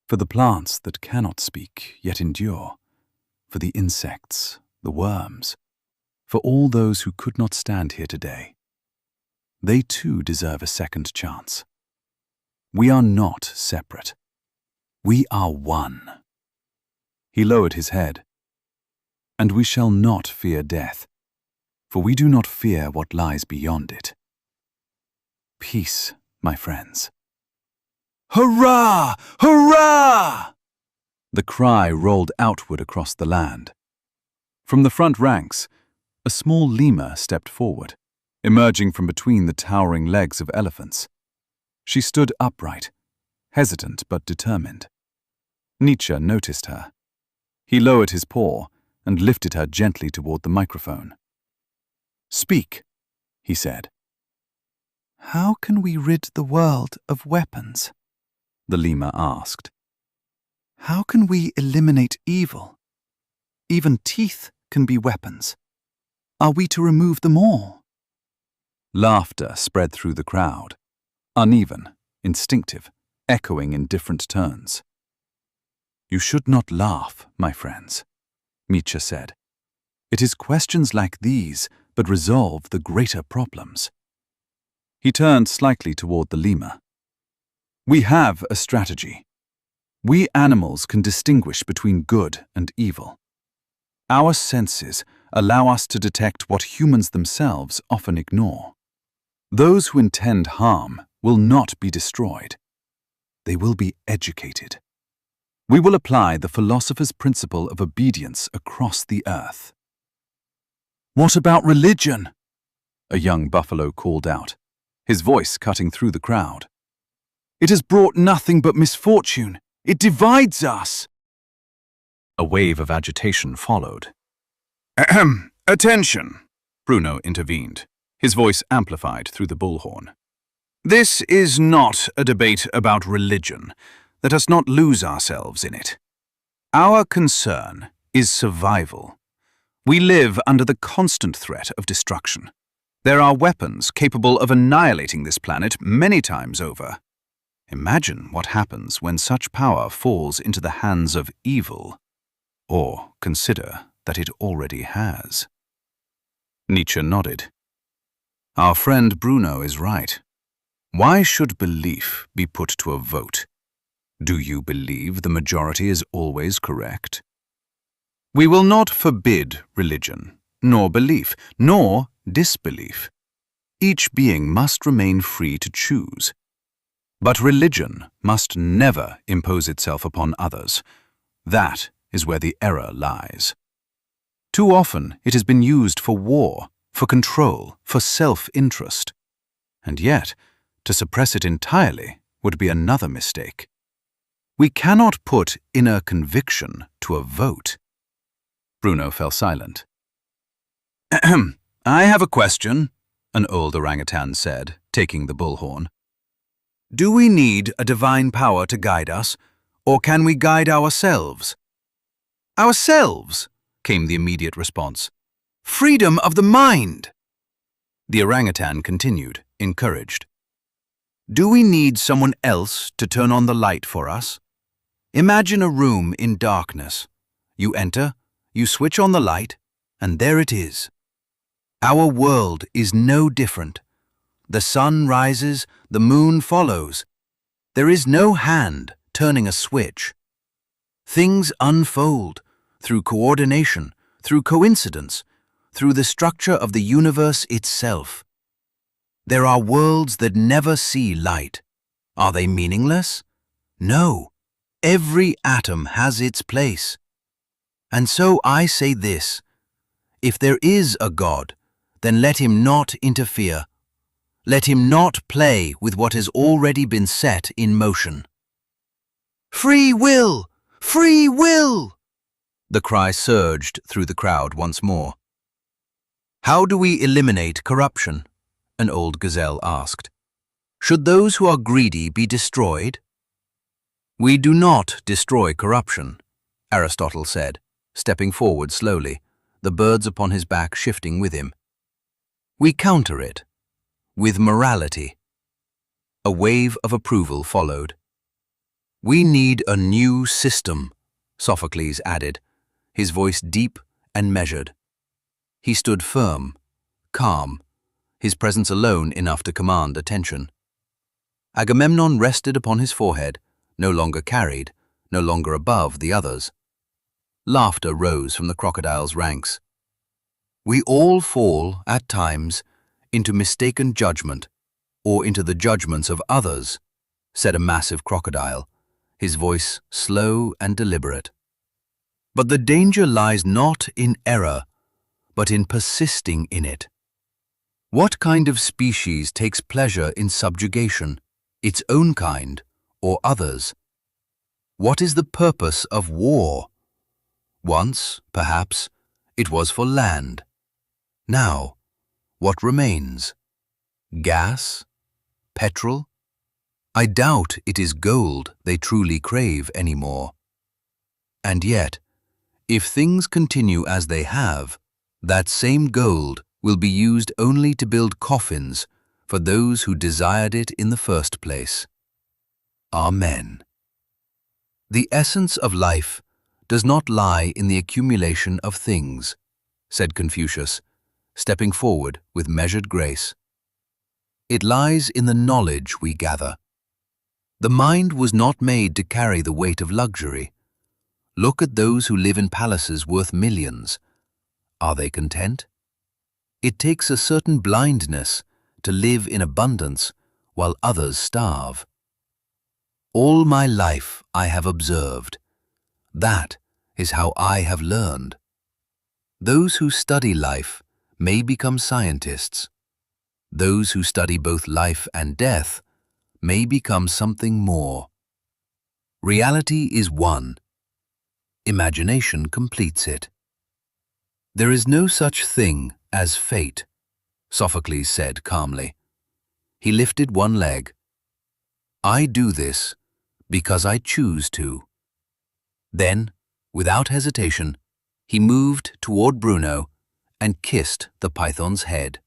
for the plants that cannot speak yet endure, for the insects, the worms, for all those who could not stand here today. They too deserve a second chance. We are not separate. We are one." He lowered his head. "And we shall not fear death, for we do not fear what lies beyond it. Peace, my friends." "Hurrah! Hurrah!" The cry rolled outward across the land. From the front ranks, a small lemur stepped forward, emerging from between the towering legs of elephants. She stood upright, hesitant but determined. Nietzsche noticed her. He lowered his paw and lifted her gently toward the microphone. "Speak," he said. How can we rid the world of weapons? The lemur asked. How can we eliminate evil? Even teeth can be weapons. Are we to remove them all? Laughter spread through the crowd, uneven, instinctive, echoing in different tones. "You should not laugh, my friends," Nietzsche said. "It is questions like these that resolve the greater problems." He turned slightly toward the lemur. "We have a strategy. We animals can distinguish between good and evil. Our senses allow us to detect what humans themselves often ignore. Those who intend harm will not be destroyed. They will be educated. We will apply the philosopher's principle of obedience across the earth." "What about religion?" a young buffalo called out, his voice cutting through the crowd. "It has brought nothing but misfortune. It divides us." A wave of agitation followed. "Ahem! Attention!" Bruno intervened, his voice amplified through the bullhorn. "This is not a debate about religion. Let us not lose ourselves in it. Our concern is survival. We live under the constant threat of destruction. There are weapons capable of annihilating this planet many times over. Imagine what happens when such power falls into the hands of evil, or consider that it already has." Nietzsche nodded. "Our friend Bruno is right. Why should belief be put to a vote? Do you believe the majority is always correct? We will not forbid religion, nor belief, nor disbelief. Each being must remain free to choose. But religion must never impose itself upon others. That is where the error lies. Too often it has been used for war, for control, for self-interest. And yet, to suppress it entirely would be another mistake. We cannot put inner conviction to a vote." Bruno fell silent. "Ahem! I have a question," an old orangutan said, taking the bullhorn. "Do we need a divine power to guide us, or can we guide ourselves?" "Ourselves," came the immediate response. "Freedom of the mind!" The orangutan continued, encouraged. "Do we need someone else to turn on the light for us? Imagine a room in darkness. You enter, you switch on the light, and there it is. Our world is no different. The sun rises, the moon follows. There is no hand turning a switch. Things unfold through coordination, through coincidence, through the structure of the universe itself. There are worlds that never see light. Are they meaningless? No. Every atom has its place. And so I say this: if there is a God, then let him not interfere. Let him not play with what has already been set in motion. Free will! Free will! The cry surged through the crowd once more. How do we eliminate corruption? An old gazelle asked. Should those who are greedy be destroyed? We do not destroy corruption, Aristotle said, stepping forward slowly, the birds upon his back shifting with him. We counter it with morality. A wave of approval followed. We need a new system, Sophocles added, his voice deep and measured. He stood firm, calm, his presence alone enough to command attention. Agamemnon rested upon his forehead, no longer carried, no longer above the others. Laughter rose from the crocodile's ranks. We all fall, at times, into mistaken judgment, or into the judgments of others, said a massive crocodile, his voice slow and deliberate. But the danger lies not in error, but in persisting in it. What kind of species takes pleasure in subjugation, its own kind or others? What is the purpose of war? Once, perhaps, it was for land. Now, what remains? Gas? Petrol? I doubt it is gold they truly crave anymore. And yet, if things continue as they have, that same gold will be used only to build coffins for those who desired it in the first place. Amen. The essence of life does not lie in the accumulation of things, said Confucius, stepping forward with measured grace. It lies in the knowledge we gather. The mind was not made to carry the weight of luxury. Look at those who live in palaces worth millions. Are they content? It takes a certain blindness to live in abundance while others starve. All my life I have observed. That is how I have learned. Those who study life may become scientists. Those who study both life and death may become something more. Reality is one. Imagination completes it. There is no such thing as fate, Sophocles said calmly. He lifted one leg. I do this because I choose to. Then, without hesitation, he moved toward Bruno and kissed the python's head.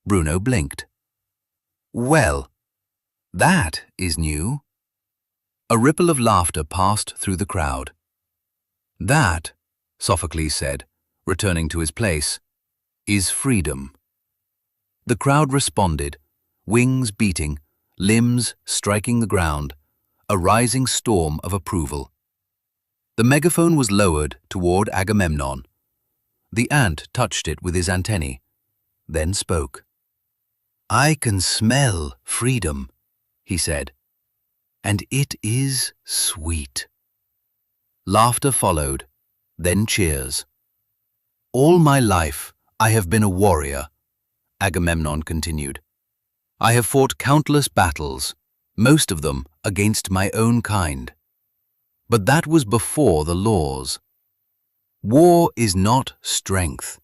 Bruno blinked. Well, that is new. A ripple of laughter passed through the crowd. That, Sophocles said, returning to his place, is freedom. The crowd responded, wings beating, limbs striking the ground, a rising storm of approval. The megaphone was lowered toward Agamemnon. The ant touched it with his antennae, then spoke. I can smell freedom, he said, and it is sweet. Laughter followed, then cheers. All my life I have been a warrior, Agamemnon continued. I have fought countless battles, most of them against my own kind. But that was before the laws. War is not strength.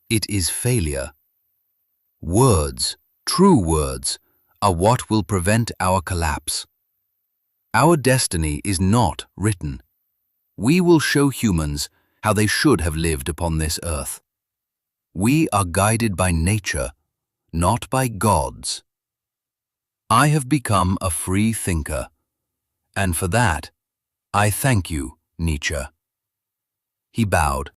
It is failure. Words, true words, are what will prevent our collapse. Our destiny is not written. We will show humans how they should have lived upon this earth. We are guided by nature, not by gods. I have become a free thinker, and for that, I thank you, Nietzsche. He bowed.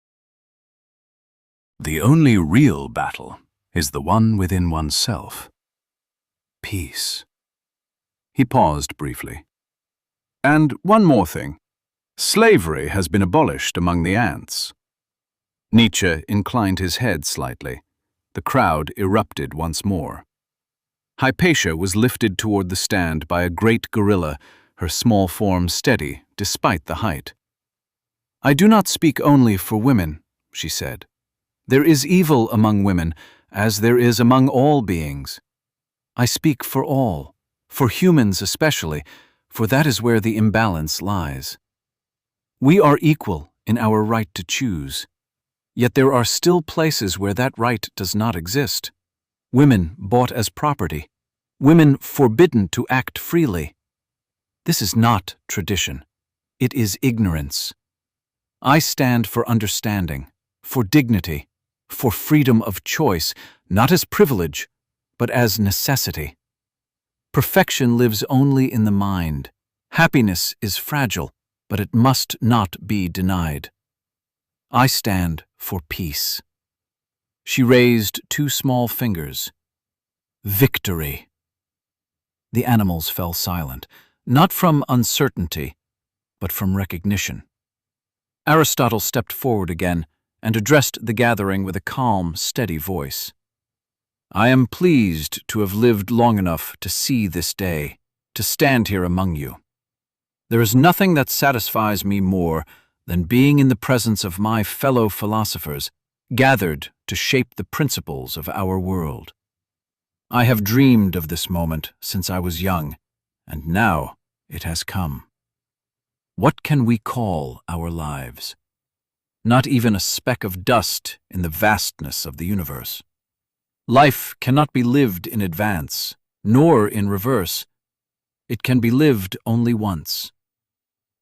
The only real battle is the one within oneself. Peace. He paused briefly. And one more thing. Slavery has been abolished among the ants. Nietzsche inclined his head slightly. The crowd erupted once more. Hypatia was lifted toward the stand by a great gorilla, her small form steady despite the height. I do not speak only for women, she said. There is evil among women, as there is among all beings. I speak for all, for humans especially, for that is where the imbalance lies. We are equal in our right to choose, yet there are still places where that right does not exist. Women bought as property, women forbidden to act freely. This is not tradition. It is ignorance. I stand for understanding, for dignity, for freedom of choice, not as privilege, but as necessity. Perfection lives only in the mind. Happiness is fragile, but it must not be denied. I stand for peace. She raised two small fingers. Victory. The animals fell silent, not from uncertainty, but from recognition. Aristotle stepped forward again and addressed the gathering with a calm, steady voice. I am pleased to have lived long enough to see this day, to stand here among you. There is nothing that satisfies me more than being in the presence of my fellow philosophers, gathered to shape the principles of our world. I have dreamed of this moment since I was young, and now it has come. What can we call our lives? Not even a speck of dust in the vastness of the universe. Life cannot be lived in advance, nor in reverse. It can be lived only once.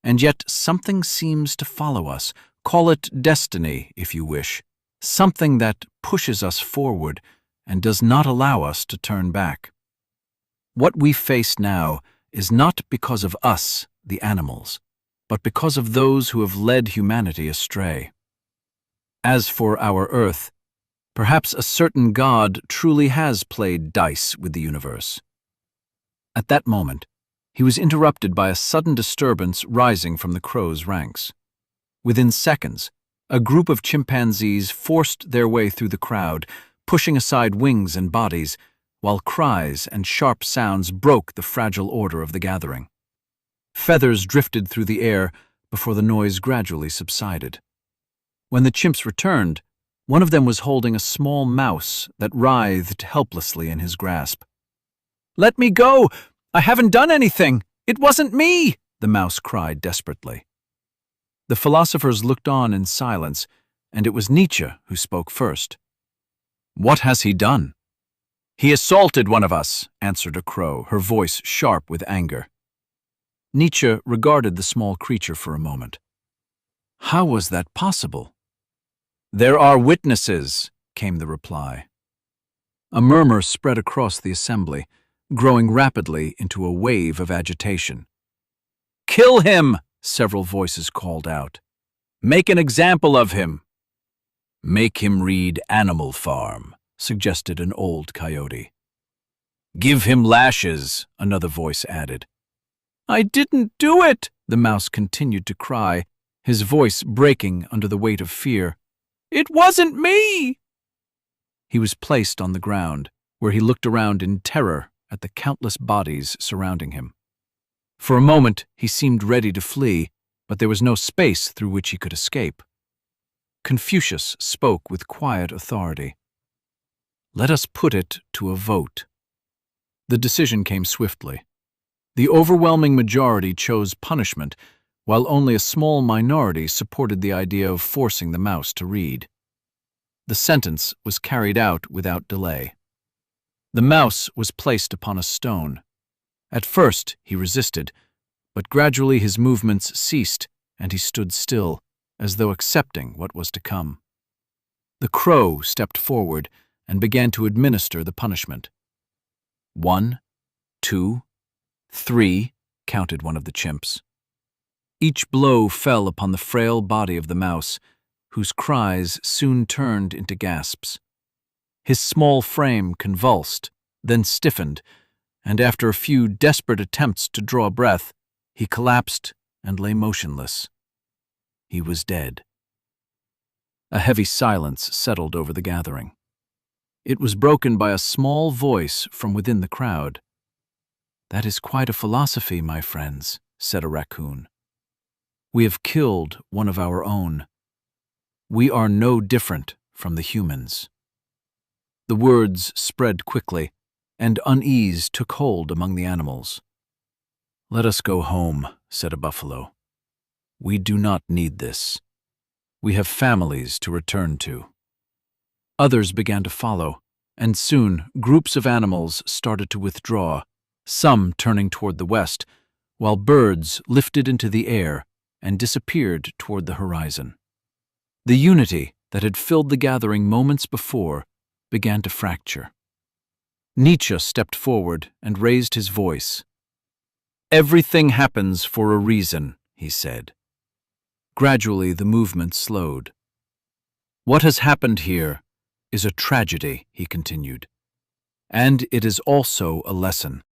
And yet something seems to follow us. Call it destiny, if you wish. Something that pushes us forward and does not allow us to turn back. What we face now is not because of us, the animals, but because of those who have led humanity astray. As for our Earth, perhaps a certain God truly has played dice with the universe. At that moment, he was interrupted by a sudden disturbance rising from the crow's ranks. Within seconds, a group of chimpanzees forced their way through the crowd, pushing aside wings and bodies, while cries and sharp sounds broke the fragile order of the gathering. Feathers drifted through the air before the noise gradually subsided. When the chimps returned, one of them was holding a small mouse that writhed helplessly in his grasp. "Let me go! I haven't done anything! It wasn't me!" the mouse cried desperately. The philosophers looked on in silence, and it was Nietzsche who spoke first. "What has he done?" "He assaulted one of us," answered a crow, her voice sharp with anger. Nietzsche regarded the small creature for a moment. How was that possible? "There are witnesses," came the reply. A murmur spread across the assembly, growing rapidly into a wave of agitation. "Kill him!" several voices called out. "Make an example of him." "Make him read Animal Farm," suggested an old coyote. "Give him lashes," another voice added. "I didn't do it," the mouse continued to cry, his voice breaking under the weight of fear. "It wasn't me!" He was placed on the ground, where he looked around in terror at the countless bodies surrounding him. For a moment he seemed ready to flee, but there was no space through which he could escape. Confucius spoke with quiet authority. "Let us put it to a vote." The decision came swiftly. The overwhelming majority chose punishment, while only a small minority supported the idea of forcing the mouse to read. The sentence was carried out without delay. The mouse was placed upon a stone. At first he resisted, but gradually his movements ceased and he stood still, as though accepting what was to come. The crow stepped forward and began to administer the punishment. 1, 2, 3, counted one of the chimps. Each blow fell upon the frail body of the mouse, whose cries soon turned into gasps. His small frame convulsed, then stiffened, and after a few desperate attempts to draw breath, he collapsed and lay motionless. He was dead. A heavy silence settled over the gathering. It was broken by a small voice from within the crowd. "That is quite a philosophy, my friends," said a raccoon. "We have killed one of our own. We are no different from the humans." The words spread quickly, and unease took hold among the animals. "Let us go home," said a buffalo. "We do not need this. We have families to return to." Others began to follow, and soon groups of animals started to withdraw, some turning toward the west, while birds lifted into the air and disappeared toward the horizon. The unity that had filled the gathering moments before began to fracture. Nietzsche stepped forward and raised his voice. "Everything happens for a reason," he said. Gradually the movement slowed. "What has happened here is a tragedy," he continued, "and it is also a lesson."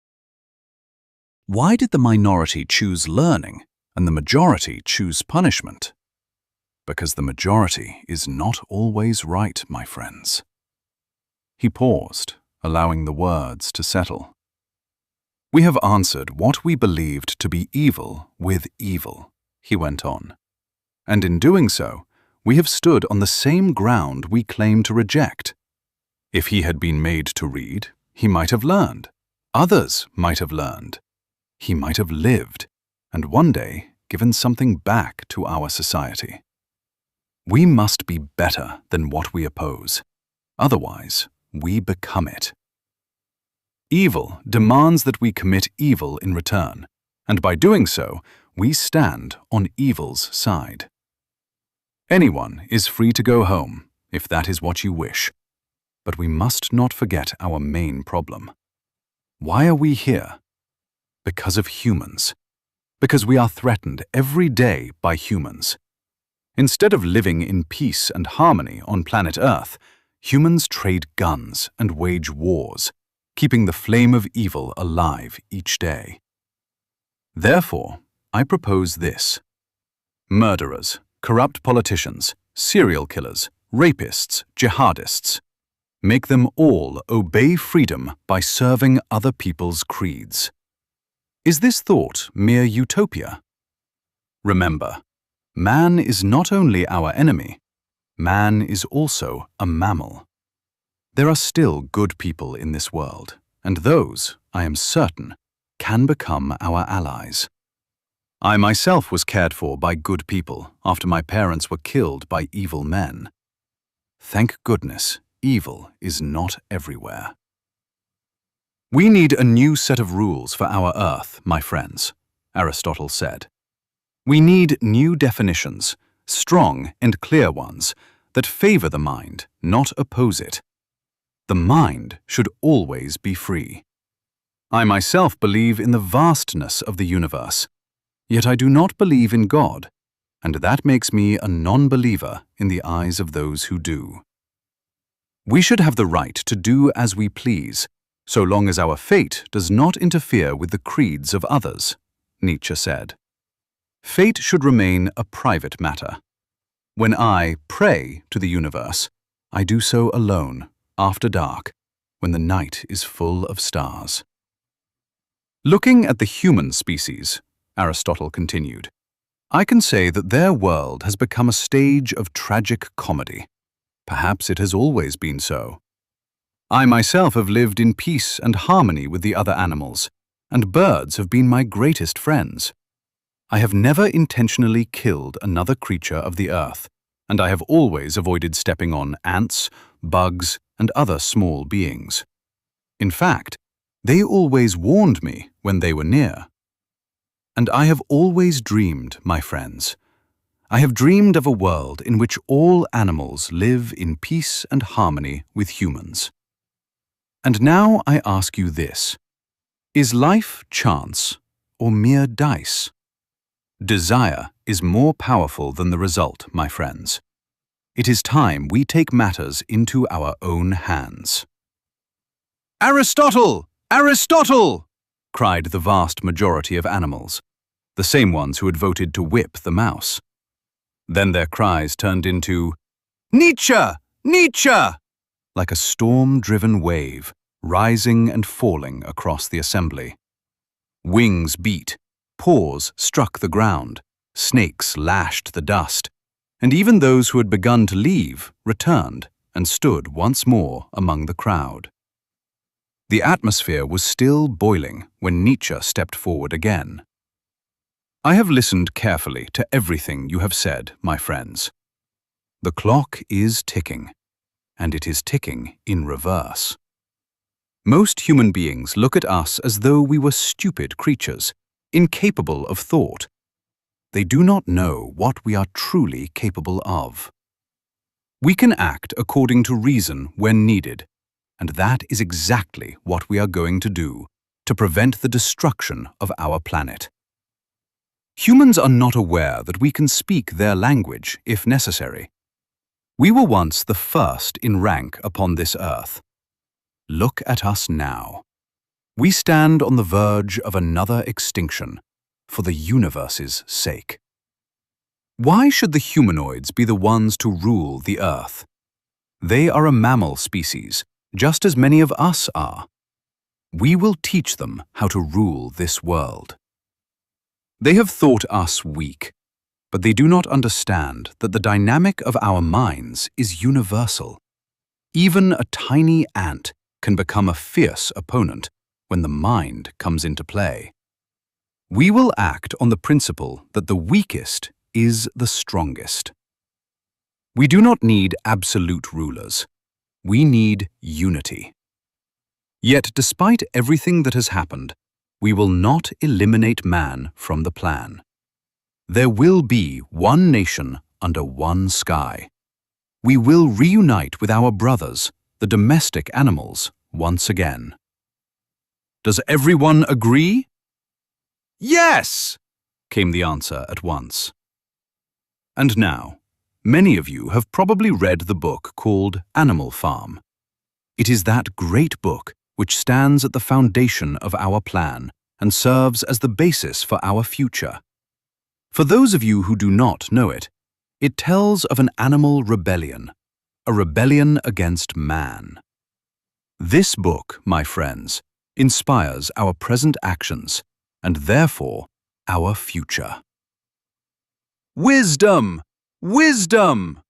Why did the minority choose learning and the majority choose punishment? Because the majority is not always right, my friends. He paused, allowing the words to settle. We have answered what we believed to be evil with evil, he went on. And in doing so, we have stood on the same ground we claim to reject. If he had been made to read, he might have learned. Others might have learned. He might have lived, and one day given something back to our society. We must be better than what we oppose. Otherwise, we become it. Evil demands that we commit evil in return, and by doing so, we stand on evil's side. Anyone is free to go home, if that is what you wish. But we must not forget our main problem. Why are we here? Because of humans. Because we are threatened every day by humans. Instead of living in peace and harmony on planet Earth, humans trade guns and wage wars, keeping the flame of evil alive each day. Therefore, I propose this. Murderers, corrupt politicians, serial killers, rapists, jihadists. Make them all obey freedom by serving other people's creeds. Is this thought mere utopia? Remember, man is not only our enemy, man is also a mammal. There are still good people in this world, and those, I am certain, can become our allies. I myself was cared for by good people after my parents were killed by evil men. Thank goodness, evil is not everywhere. We need a new set of rules for our Earth, my friends, Aristotle said. We need new definitions, strong and clear ones, that favor the mind, not oppose it. The mind should always be free. I myself believe in the vastness of the universe, yet I do not believe in God, and that makes me a non-believer in the eyes of those who do. We should have the right to do as we please, so long as our fate does not interfere with the creeds of others, Nietzsche said. Fate should remain a private matter. When I pray to the universe, I do so alone, after dark, when the night is full of stars. Looking at the human species, Aristotle continued, I can say that their world has become a stage of tragic comedy. Perhaps it has always been so. I myself have lived in peace and harmony with the other animals, and birds have been my greatest friends. I have never intentionally killed another creature of the earth, and I have always avoided stepping on ants, bugs, and other small beings. In fact, they always warned me when they were near. And I have always dreamed, my friends. I have dreamed of a world in which all animals live in peace and harmony with humans. And now I ask you this. Is life chance or mere dice? Desire is more powerful than the result, my friends. It is time we take matters into our own hands. Aristotle! Aristotle! cried the vast majority of animals, the same ones who had voted to whip the mouse. Then their cries turned into, Nietzsche! Nietzsche! Like a storm-driven wave, rising and falling across the assembly. Wings beat, paws struck the ground, snakes lashed the dust, and even those who had begun to leave returned and stood once more among the crowd. The atmosphere was still boiling when Nietzsche stepped forward again. I have listened carefully to everything you have said, my friends. The clock is ticking, and it is ticking in reverse. Most human beings look at us as though we were stupid creatures, incapable of thought. They do not know what we are truly capable of. We can act according to reason when needed, and that is exactly what we are going to do to prevent the destruction of our planet. Humans are not aware that we can speak their language if necessary. We were once the first in rank upon this earth. Look at us now. We stand on the verge of another extinction, for the universe's sake. Why should the humanoids be the ones to rule the earth? They are a mammal species, just as many of us are. We will teach them how to rule this world. They have thought us weak, but they do not understand that the dynamic of our minds is universal. Even a tiny ant can become a fierce opponent when the mind comes into play. We will act on the principle that the weakest is the strongest. We do not need absolute rulers. We need unity. Yet, despite everything that has happened, we will not eliminate man from the plan. There will be one nation under one sky. We will reunite with our brothers, the domestic animals, once again. Does everyone agree? Yes, came the answer at once. And now, many of you have probably read the book called Animal Farm. It is that great book which stands at the foundation of our plan and serves as the basis for our future. For those of you who do not know it, it tells of an animal rebellion, a rebellion against man. This book, my friends, inspires our present actions and therefore our future. Wisdom! Wisdom!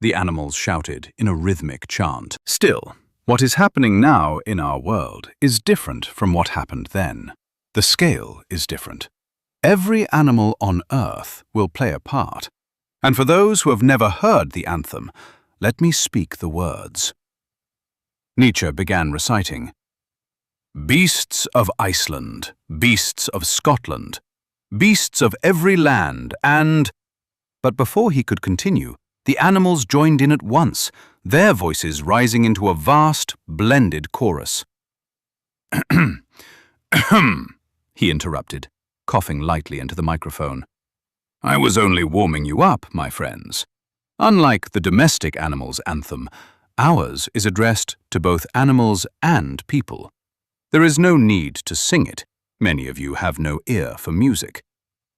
The animals shouted in a rhythmic chant. Still, what is happening now in our world is different from what happened then. The scale is different. Every animal on Earth will play a part. And for those who have never heard the anthem, let me speak the words. Nietzsche began reciting, "Beasts of Iceland, beasts of Scotland, beasts of every land and—" But before he could continue, the animals joined in at once, their voices rising into a vast, blended chorus. "Ahem," he interrupted, coughing lightly into the microphone. "I was only warming you up, my friends. Unlike the domestic animals' anthem, ours is addressed to both animals and people. There is no need to sing it. Many of you have no ear for music.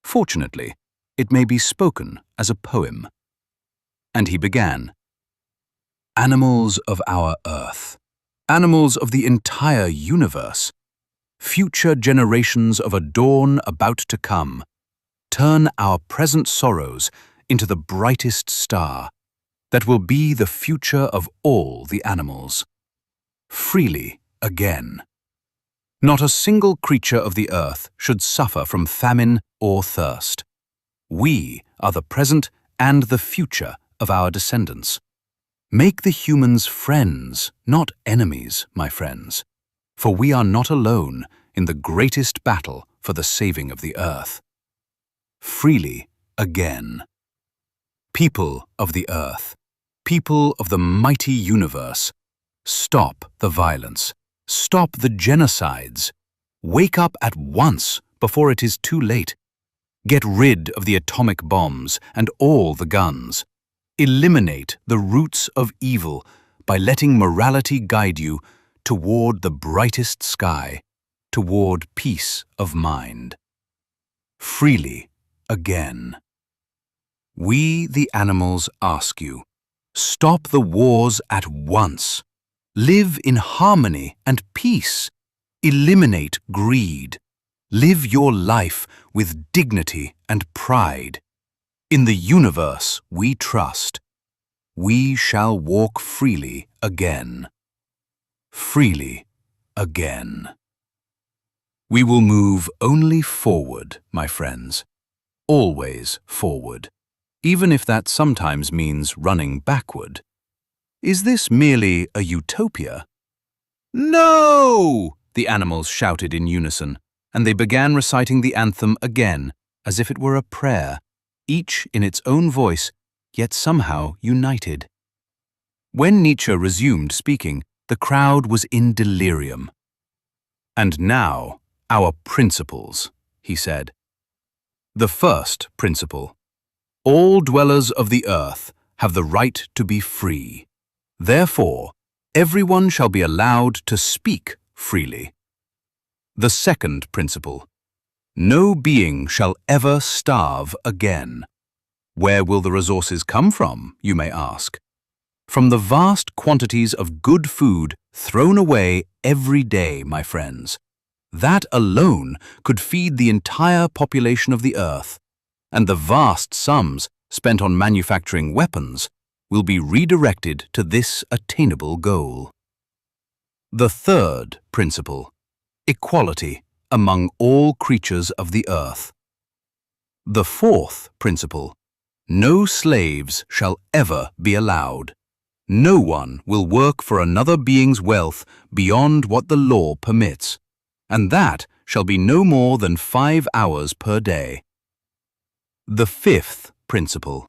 Fortunately, it may be spoken as a poem." And he began, "Animals of our earth, animals of the entire universe, future generations of a dawn about to come, turn our present sorrows into the brightest star that will be the future of all the animals. Freely again. Not a single creature of the earth should suffer from famine or thirst. We are the present and the future of our descendants. Make the humans friends, not enemies, my friends, for we are not alone in the greatest battle for the saving of the earth. Freely again. People of the earth, people of the mighty universe, stop the violence, stop the genocides. Wake up at once before it is too late. Get rid of the atomic bombs and all the guns. Eliminate the roots of evil by letting morality guide you toward the brightest sky, toward peace of mind. Freely again. We, the animals, ask you, stop the wars at once. Live in harmony and peace. Eliminate greed. Live your life with dignity and pride. In the universe we trust. We shall walk freely again. Freely again. We will move only forward, my friends. Always forward, even if that sometimes means running backward. Is this merely a utopia? No! The animals shouted in unison, and they began reciting the anthem again, as if it were a prayer, each in its own voice, yet somehow united. When Nietzsche resumed speaking, the crowd was in delirium. "And now, our principles," he said. The first principle. All dwellers of the earth have the right to be free. Therefore, everyone shall be allowed to speak freely. The second principle. No being shall ever starve again. Where will the resources come from, you may ask? from the vast quantities of good food thrown away every day, my friends. That alone could feed the entire population of the earth, and the vast sums spent on manufacturing weapons will be redirected to this attainable goal. The third principle: equality among all creatures of the earth. The fourth principle: no slaves shall ever be allowed. No one will work for another being's wealth beyond what the law permits, and that shall be no more than 5 hours per day. The fifth principle: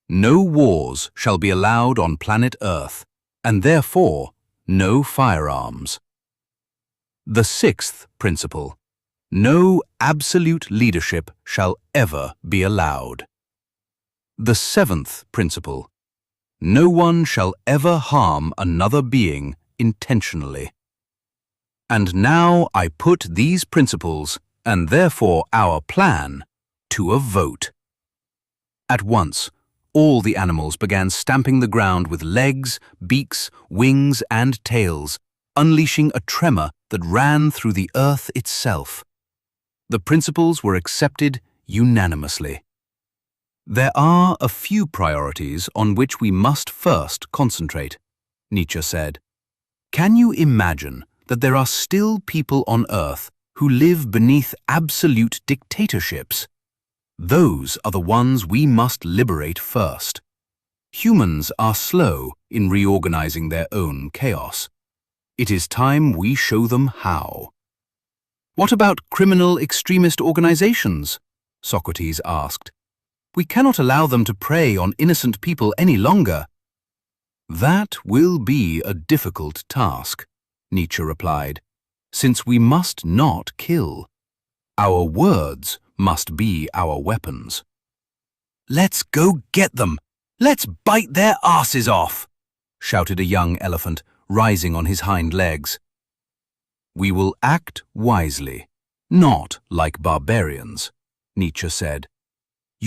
no wars shall be allowed on planet Earth, and therefore no firearms. The sixth principle: no absolute leadership shall ever be allowed. The seventh principle: no one shall ever harm another being intentionally. And now I put these principles, and therefore our plan, to a vote. At once, all the animals began stamping the ground with legs, beaks, wings, and tails, unleashing a tremor that ran through the earth itself. The principles were accepted unanimously. There are a few priorities on which we must first concentrate, Nietzsche said. Can you imagine that there are still people on Earth who live beneath absolute dictatorships? Those are the ones we must liberate first. Humans are slow in reorganizing their own chaos. It is time we show them how. What about criminal extremist organizations? Socrates asked. We cannot allow them to prey on innocent people any longer. That will be a difficult task, Nietzsche replied, since we must not kill. Our words must be our weapons. Let's go get them! Let's bite their asses off! Shouted a young elephant, rising on his hind legs. We will act wisely, not like barbarians, Nietzsche said.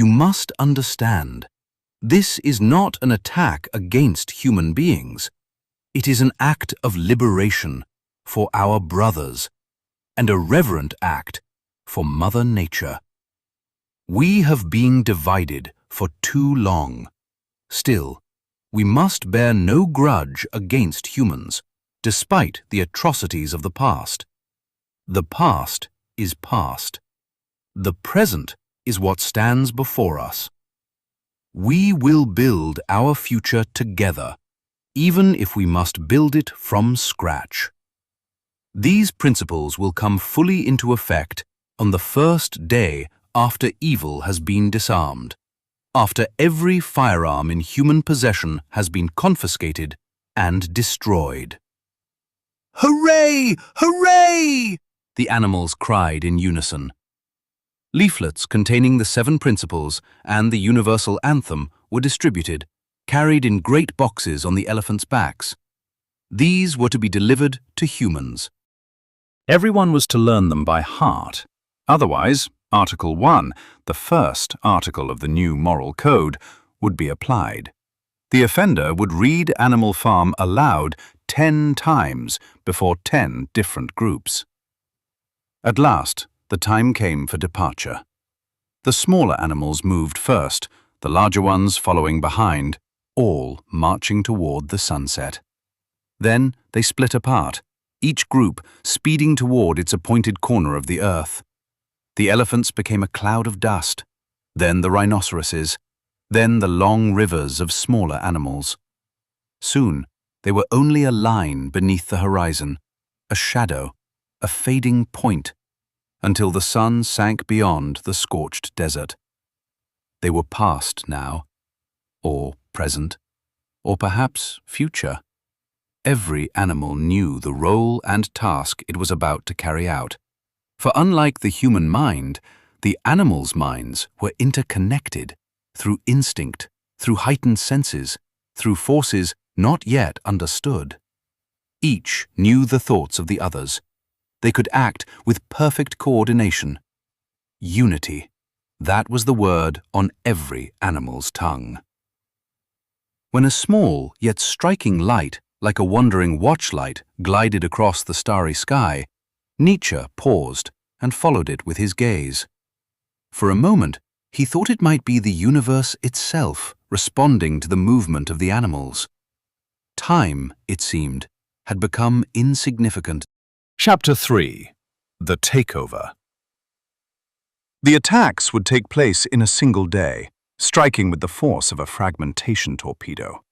You must understand, this is not an attack against human beings. It is an act of liberation for our brothers, and a reverent act for Mother Nature. We have been divided for too long. Still, we must bear no grudge against humans, despite the atrocities of the past. The past is past. The present is what stands before us. We will build our future together, even if we must build it from scratch. These principles will come fully into effect on the first day after evil has been disarmed, after every firearm in human possession has been confiscated and destroyed. Hooray! Hooray! The animals cried in unison. Leaflets containing the 7 principles and the universal anthem were distributed, carried in great boxes on the elephants' backs. These were to be delivered to humans. Everyone was to learn them by heart. Otherwise, Article 1, the first article of the new moral code, would be applied. The offender would read Animal Farm aloud 10 times before 10 different groups. At last, the time came for departure. The smaller animals moved first, the larger ones following behind, all marching toward the sunset. Then they split apart, each group speeding toward its appointed corner of the earth. The elephants became a cloud of dust, then the rhinoceroses, then the long rivers of smaller animals. Soon, they were only a line beneath the horizon, a shadow, a fading point, until the sun sank beyond the scorched desert. They were past now, or present, or perhaps future. Every animal knew the role and task it was about to carry out. For unlike the human mind, the animals' minds were interconnected through instinct, through heightened senses, through forces not yet understood. Each knew the thoughts of the others. They could act with perfect coordination. Unity, that was the word on every animal's tongue. when a small yet striking light, like a wandering watchlight, glided across the starry sky, Nietzsche paused and followed it with his gaze. For a moment, he thought it might be the universe itself responding to the movement of the animals. Time, it seemed, had become insignificant. Chapter 3. The Takeover. The attacks would take place in a single day, striking with the force of a fragmentation torpedo.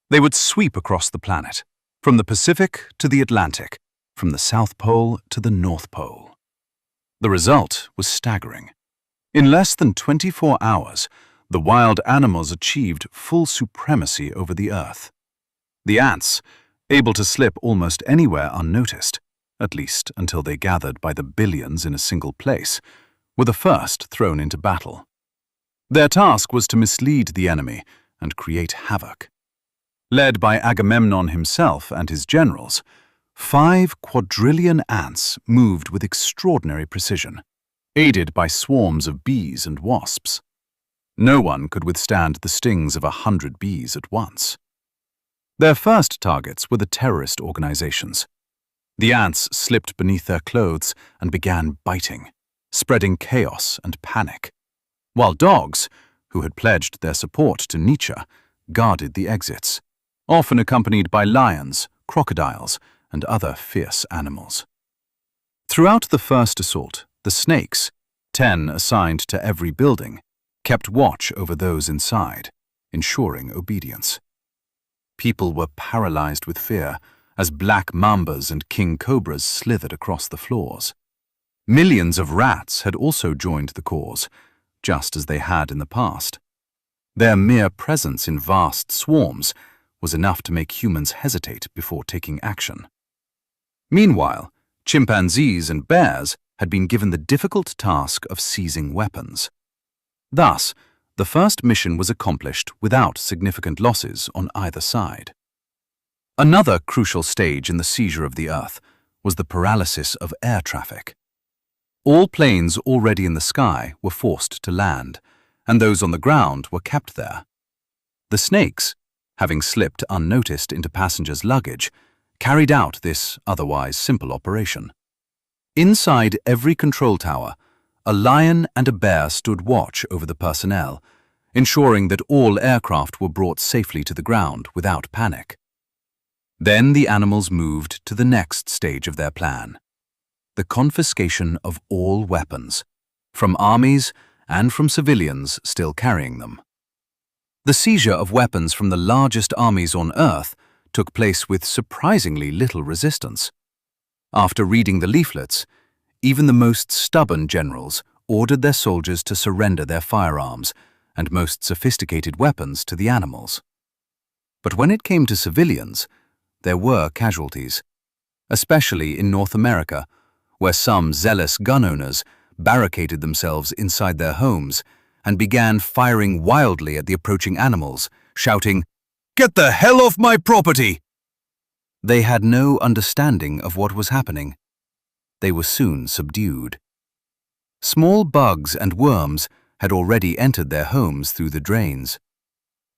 They would sweep across the planet, from the Pacific to the Atlantic, from the South Pole to the North Pole. The result was staggering. In less than 24 hours, the wild animals achieved full supremacy over the Earth. The ants, able to slip almost anywhere unnoticed, at least until they gathered by the billions in a single place, were the first thrown into battle. Their task was to mislead the enemy and create havoc. Led by Agamemnon himself and his generals, 5 quadrillion ants moved with extraordinary precision, aided by swarms of bees and wasps. No one could withstand the stings of 100 bees at once. Their first targets were the terrorist organizations. The ants slipped beneath their clothes and began biting, spreading chaos and panic, while dogs, who had pledged their support to Nietzsche, guarded the exits, often accompanied by lions, crocodiles, and other fierce animals. Throughout the first assault, the snakes, 10 assigned to every building, kept watch over those inside, ensuring obedience. People were paralyzed with fear as black mambas and king cobras slithered across the floors. Millions of rats had also joined the cause, just as they had in the past. Their mere presence in vast swarms was enough to make humans hesitate before taking action. Meanwhile, chimpanzees and bears had been given the difficult task of seizing weapons. Thus, the first mission was accomplished without significant losses on either side. Another crucial stage in the seizure of the Earth was the paralysis of air traffic. All planes already in the sky were forced to land, and those on the ground were kept there. The snakes, having slipped unnoticed into passengers' luggage, carried out this otherwise simple operation. Inside every control tower, a lion and a bear stood watch over the personnel, ensuring that all aircraft were brought safely to the ground without panic. Then the animals moved to the next stage of their plan: the confiscation of all weapons, from armies and from civilians still carrying them. The seizure of weapons from the largest armies on Earth took place with surprisingly little resistance. After reading the leaflets, even the most stubborn generals ordered their soldiers to surrender their firearms and most sophisticated weapons to the animals. But when it came to civilians, there were casualties, especially in North America, where some zealous gun owners barricaded themselves inside their homes and began firing wildly at the approaching animals, shouting, "Get the hell off my property!" They had no understanding of what was happening. They were soon subdued. Small bugs and worms had already entered their homes through the drains.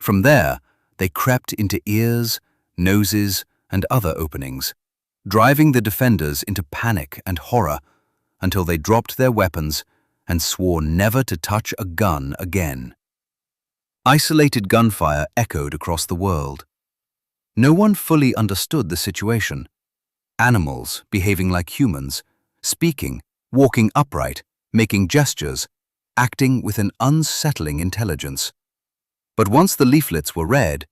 From there, they crept into ears, noses, and other openings, driving the defenders into panic and horror until they dropped their weapons and swore never to touch a gun again. Isolated gunfire echoed across the world. No one fully understood the situation. Animals behaving like humans, speaking, walking upright, making gestures, acting with an unsettling intelligence. But once the leaflets were read,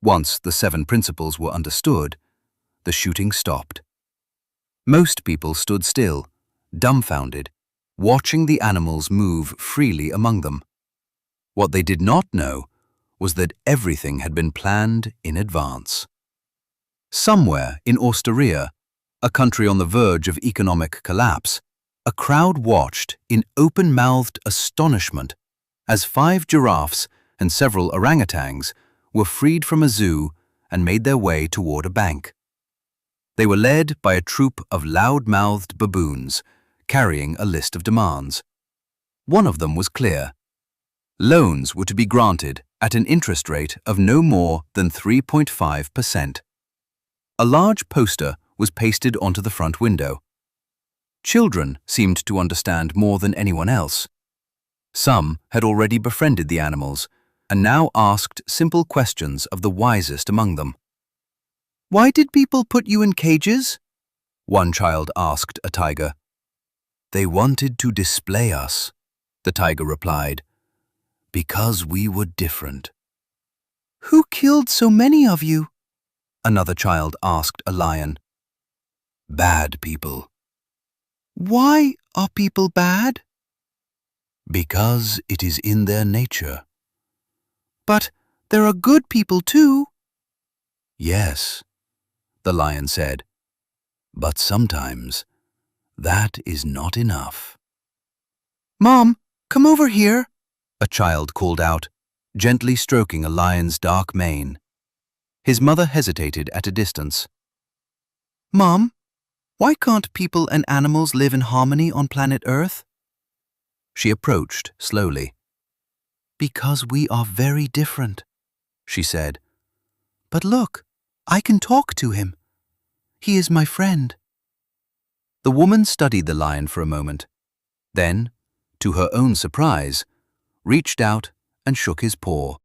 once the 7 principles were understood, the shooting stopped. Most people stood still, dumbfounded, watching the animals move freely among them. What they did not know was that everything had been planned in advance. Somewhere in Austria, a country on the verge of economic collapse, a crowd watched in open-mouthed astonishment as 5 giraffes and several orangutans were freed from a zoo and made their way toward a bank. They were led by a troop of loud-mouthed baboons, carrying a list of demands. One of them was clear: Loans were to be granted at an interest rate of no more than 3.5%. A large poster was pasted onto the front window. Children seemed to understand more than anyone else. Some had already befriended the animals and now asked simple questions of the wisest among them. "Why did people put you in cages?" one child asked a tiger. "They wanted to display us," the tiger replied, "because we were different." "Who killed so many of you?" another child asked a lion. "Bad people." "Why are people bad?" "Because it is in their nature." "But there are good people too." "Yes," the lion said, "but sometimes that is not enough." "Mom, come over here," a child called out, gently stroking a lion's dark mane. His mother hesitated at a distance. "Mom, why can't people and animals live in harmony on planet Earth?" She approached slowly. "Because we are very different," she said. "But look, I can talk to him. He is my friend." The woman studied the lion for a moment, then, to her own surprise, reached out and shook his paw.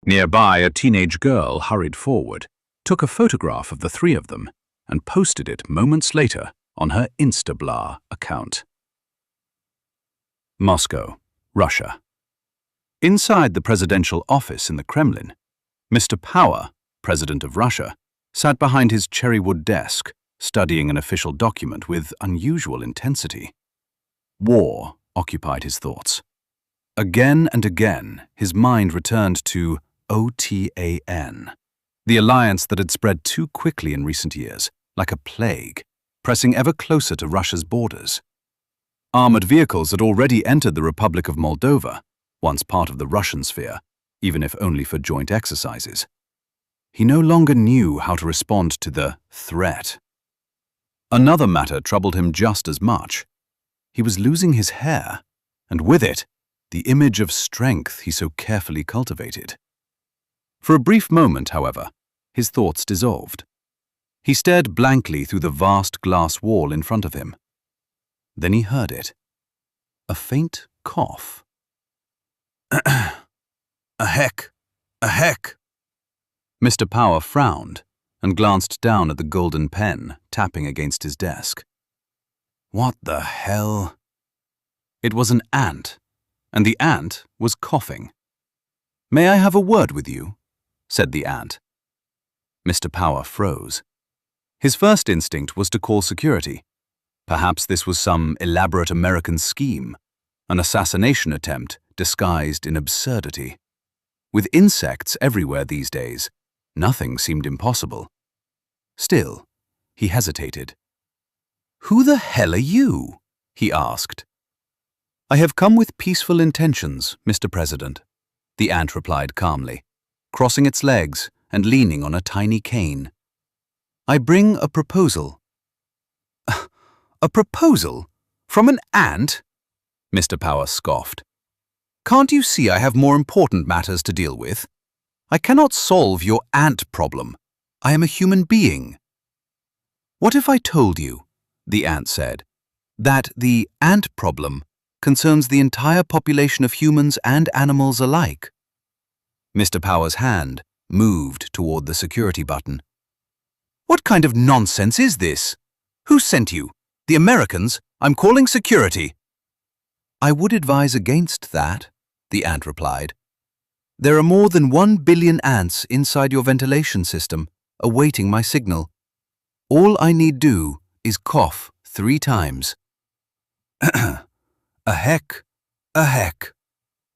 Nearby, a teenage girl hurried forward, took a photograph of the three of them, and posted it moments later on her Instablar account. Moscow, Russia. Inside the presidential office in the Kremlin, Mr. Power, President of Russia, sat behind his cherrywood desk, studying an official document with unusual intensity. War occupied his thoughts. Again and again, his mind returned to OTAN, the alliance that had spread too quickly in recent years, like a plague, pressing ever closer to Russia's borders. Armored vehicles had already entered the Republic of Moldova, once part of the Russian sphere, even if only for joint exercises. He no longer knew how to respond to the threat. Another matter troubled him just as much. He was losing his hair, and with it, the image of strength he so carefully cultivated. For a brief moment, however, his thoughts dissolved. He stared blankly through the vast glass wall in front of him. Then he heard it. A faint cough. A heck! A heck! Mr. Power frowned and glanced down at the golden pen tapping against his desk. What the hell? It was an ant, and the ant was coughing. "May I have a word with you?" said the ant. Mr. Power froze. His first instinct was to call security. Perhaps this was some elaborate American scheme, an assassination attempt disguised in absurdity. With insects everywhere these days, nothing seemed impossible. Still, he hesitated. "Who the hell are you?" he asked. "I have come with peaceful intentions, Mr. President," the ant replied calmly, crossing its legs and leaning on a tiny cane. "I bring a proposal." "A proposal? From an ant?" Mr. Power scoffed. "Can't you see I have more important matters to deal with? I cannot solve your ant problem. I am a human being." "What if I told you," the ant said, "that the ant problem concerns the entire population of humans and animals alike?" Mr. Power's hand moved toward the security button. "What kind of nonsense is this? Who sent you? The Americans? I'm calling security." "I would advise against that," the ant replied. "There are more than 1 billion ants inside your ventilation system, awaiting my signal. All I need do is cough 3 times. A heck, a heck.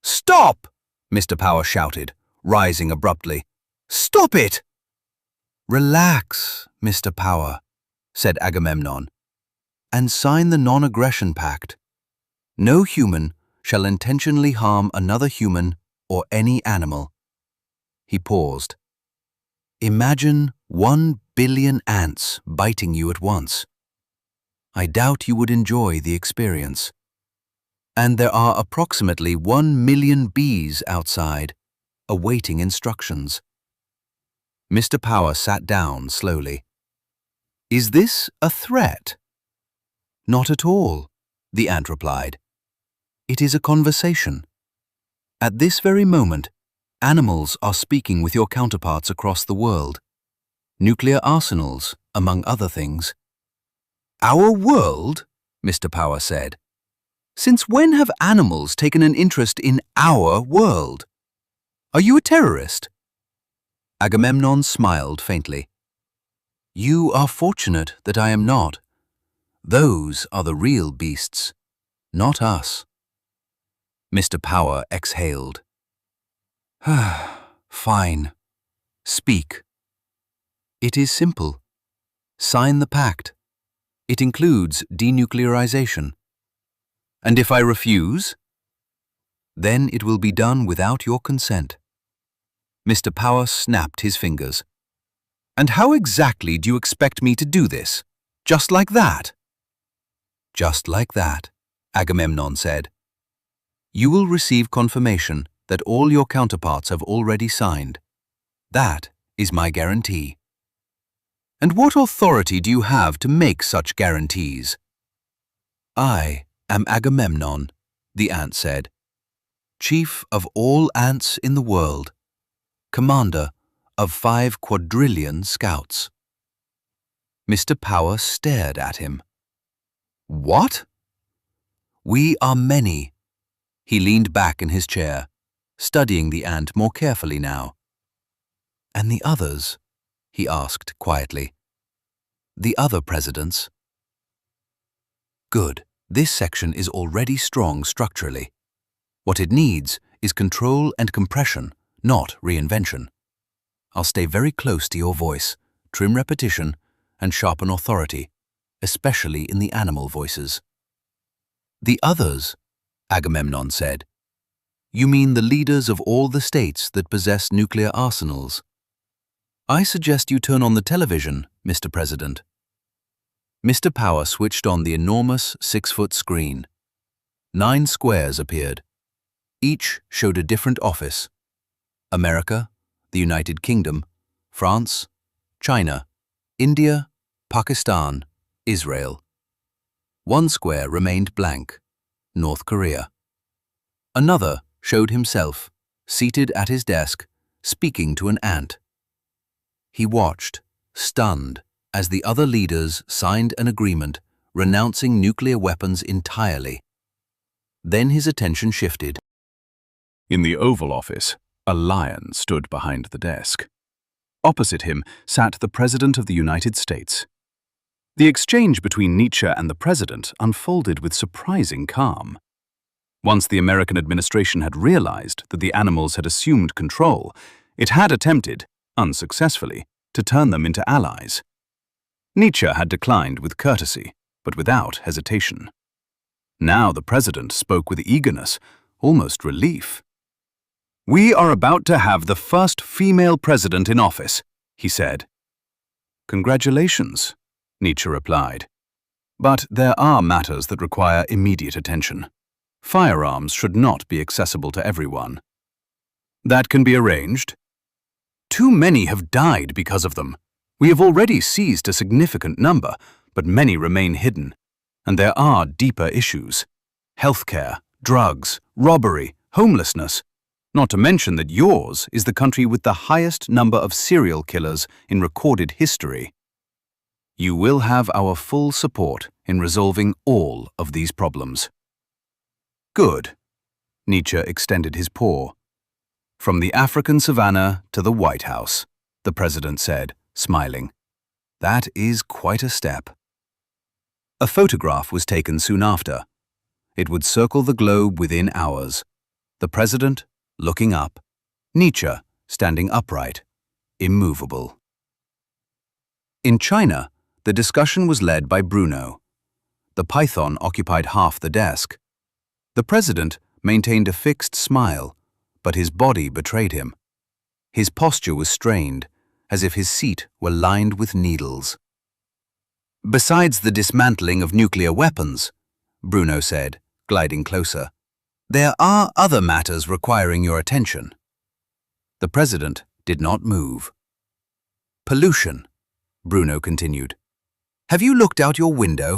"Stop!" Mr. Power shouted, rising abruptly. "Stop it!" "Relax, Mr. Power," said Agamemnon, "and sign the non-aggression pact. No human shall intentionally harm another human or any animal." He paused. "Imagine 1 billion ants biting you at once. I doubt you would enjoy the experience." And there are approximately 1 million bees outside, awaiting instructions. Mr. Power sat down slowly. Is this a threat? Not at all, the ant replied. It is a conversation. At this very moment, animals are speaking with your counterparts across the world. Nuclear arsenals, among other things. Our world? Mr. Power said. Since when have animals taken an interest in our world? Are you a terrorist? Agamemnon smiled faintly. You are fortunate that I am not. Those are the real beasts, not us. Mr. Power exhaled. Fine. Speak. It is simple. Sign the pact. It includes denuclearization. And if I refuse? Then it will be done without your consent. Mr. Power snapped his fingers. And how exactly do you expect me to do this? Just like that? Just like that, Agamemnon said. You will receive confirmation that all your counterparts have already signed. That is my guarantee. And what authority do you have to make such guarantees? I am Agamemnon, the ant said, chief of all ants in the world, commander of 5 quadrillion scouts. Mr. Power stared at him. What? We are many. He leaned back in his chair, studying the ant more carefully now. And the others? He asked quietly. The other presidents? Good. This section is already strong structurally. What it needs is control and compression, not reinvention. I'll stay very close to your voice, trim repetition, and sharpen authority, especially in the animal voices. The others, Agamemnon said. You mean the leaders of all the states that possess nuclear arsenals? I suggest you turn on the television, Mr. President. Mr. Power switched on the enormous 6-foot screen. 9 squares appeared. Each showed a different office. America, the United Kingdom, France, China, India, Pakistan, Israel. 1 square remained blank, North Korea. Another showed himself, seated at his desk, speaking to an ant. He watched, stunned, as the other leaders signed an agreement renouncing nuclear weapons entirely. Then his attention shifted. In the Oval Office, a lion stood behind the desk. Opposite him sat the President of the United States. The exchange between Nietzsche and the President unfolded with surprising calm. Once the American administration had realized that the animals had assumed control, it had attempted, unsuccessfully, to turn them into allies. Nietzsche had declined with courtesy, but without hesitation. Now the President spoke with eagerness, almost relief. We are about to have the first female president in office, he said. Congratulations, Nietzsche replied. But there are matters that require immediate attention. Firearms should not be accessible to everyone. That can be arranged. Too many have died because of them. We have already seized a significant number, but many remain hidden. And there are deeper issues. Healthcare, drugs, robbery, homelessness. Not to mention that yours is the country with the highest number of serial killers in recorded history. You will have our full support in resolving all of these problems. Good. Nietzsche extended his paw. From the African savannah to the White House, the President said, smiling. That is quite a step. A photograph was taken soon after. It would circle the globe within hours. The President, looking up, Nietzsche standing upright, immovable. In China, the discussion was led by Bruno. The python occupied half the desk. The President maintained a fixed smile, but his body betrayed him. His posture was strained, as if his seat were lined with needles. Besides the dismantling of nuclear weapons, Bruno said, gliding closer. "There are other matters requiring your attention." The president did not move. "Pollution," Bruno continued. "Have you looked out your window?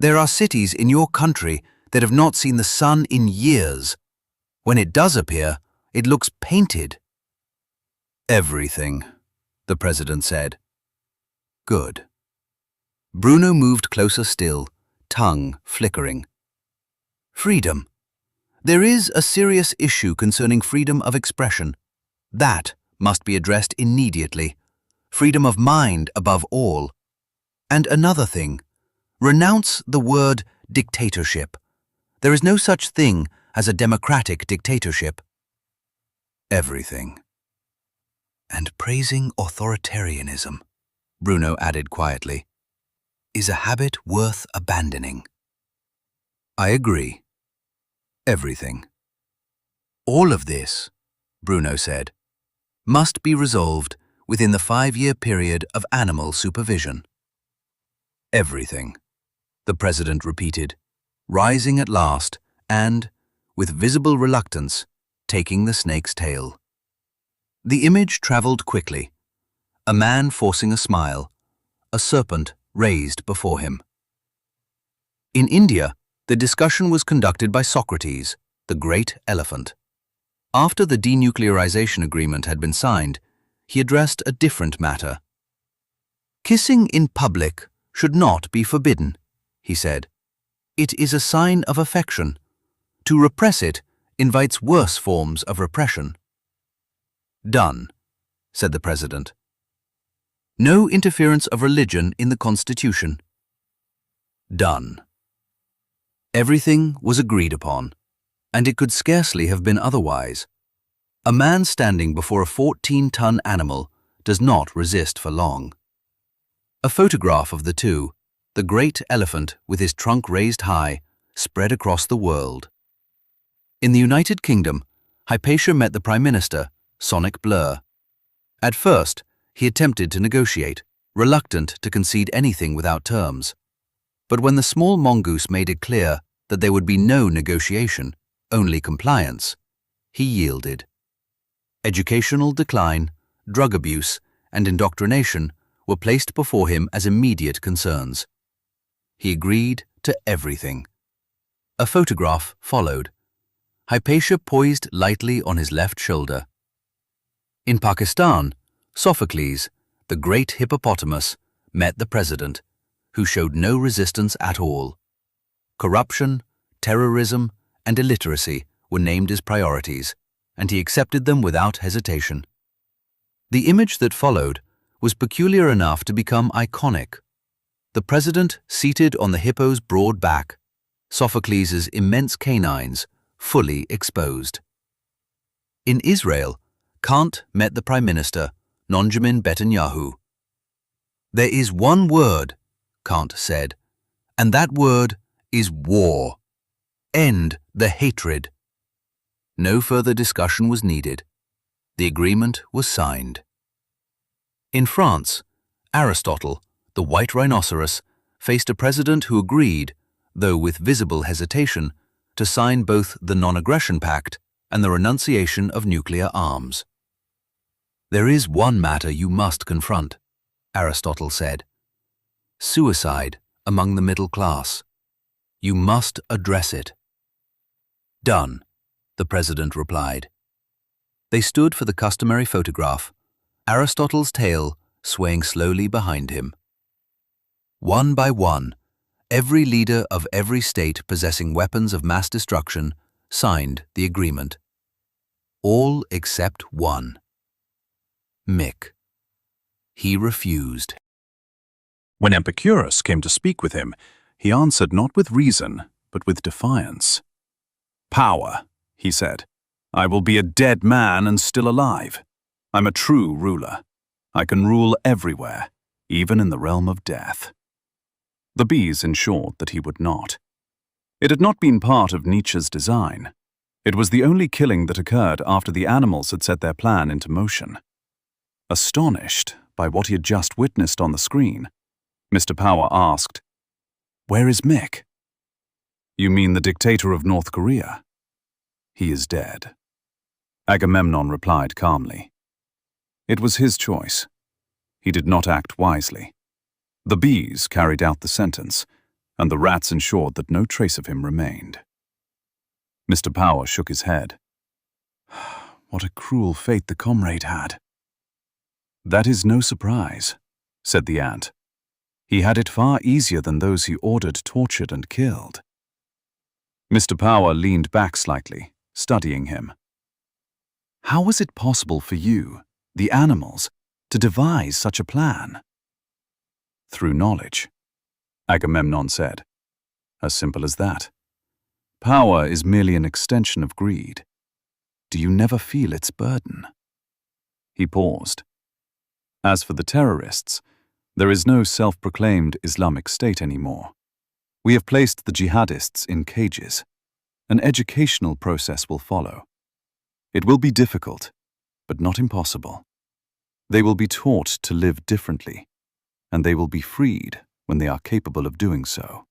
There are cities in your country that have not seen the sun in years. When it does appear, it looks painted." "Everything," the president said. "Good." Bruno moved closer still, tongue flickering. "Freedom. There is a serious issue concerning freedom of expression. That must be addressed immediately. Freedom of mind above all. And another thing, renounce the word dictatorship. There is no such thing as a democratic dictatorship." "Everything." "And praising authoritarianism," Bruno added quietly, "is a habit worth abandoning." "I agree. Everything." "All of this," Bruno said, "must be resolved within the 5-year period of animal supervision." "Everything," the president repeated, rising at last and, with visible reluctance, taking the snake's tail. The image traveled quickly. A man forcing a smile, a serpent raised before him. In India, the discussion was conducted by Socrates, the great elephant. After the denuclearization agreement had been signed, he addressed a different matter. "Kissing in public should not be forbidden," he said. "It is a sign of affection. To repress it invites worse forms of repression." "Done," said the president. "No interference of religion in the Constitution." "Done." Everything was agreed upon, and it could scarcely have been otherwise. A man standing before a 14-ton animal does not resist for long. A photograph of the two, the great elephant with his trunk raised high, spread across the world. In the United Kingdom, Hypatia met the Prime Minister, Sonic Blur. At first, he attempted to negotiate, reluctant to concede anything without terms. But when the small mongoose made it clear that there would be no negotiation, only compliance, he yielded. Educational decline, drug abuse, and indoctrination were placed before him as immediate concerns. He agreed to everything. A photograph followed. Hypatia poised lightly on his left shoulder. In Pakistan, Sophocles, the great hippopotamus, met the president, who showed no resistance at all. Corruption, terrorism, and illiteracy were named as priorities, and he accepted them without hesitation. The image that followed was peculiar enough to become iconic. The president seated on the hippo's broad back, Sophocles' immense canines fully exposed. In Israel, Kant met the Prime Minister, Benjamin Netanyahu. "There is one word," Kant said, "and that word is war. End the hatred." No further discussion was needed. The agreement was signed. In France, Aristotle, the white rhinoceros, faced a president who agreed, though with visible hesitation, to sign both the Non-Aggression Pact and the renunciation of nuclear arms. "There is one matter you must confront," Aristotle said. "Suicide among the middle class. You must address it." "Done," the president replied. They stood for the customary photograph, Aristotle's tail swaying slowly behind him. One by one, every leader of every state possessing weapons of mass destruction signed the agreement. All except one. Mick. He refused. When Epicurus came to speak with him, he answered not with reason, but with defiance. "Power," he said. "I will be a dead man and still alive. I'm a true ruler. I can rule everywhere, even in the realm of death." The bees ensured that he would not. It had not been part of Nietzsche's design. It was the only killing that occurred after the animals had set their plan into motion. Astonished by what he had just witnessed on the screen, Mr. Power asked, "Where is Mick?" You mean the dictator of North Korea? He is dead. Agamemnon replied calmly. It was his choice. He did not act wisely. The bees carried out the sentence, and the rats ensured that no trace of him remained. Mr. Power shook his head. What a cruel fate the comrade had. That is no surprise, said the ant. He had it far easier than those he ordered, tortured, and killed. Mr. Power leaned back slightly, studying him. How was it possible for you, the animals, to devise such a plan? Through knowledge, Agamemnon said. As simple as that. Power is merely an extension of greed. Do you never feel its burden? He paused. As for the terrorists, there is no self-proclaimed Islamic State anymore. We have placed the jihadists in cages. An educational process will follow. It will be difficult, but not impossible. They will be taught to live differently, and they will be freed when they are capable of doing so.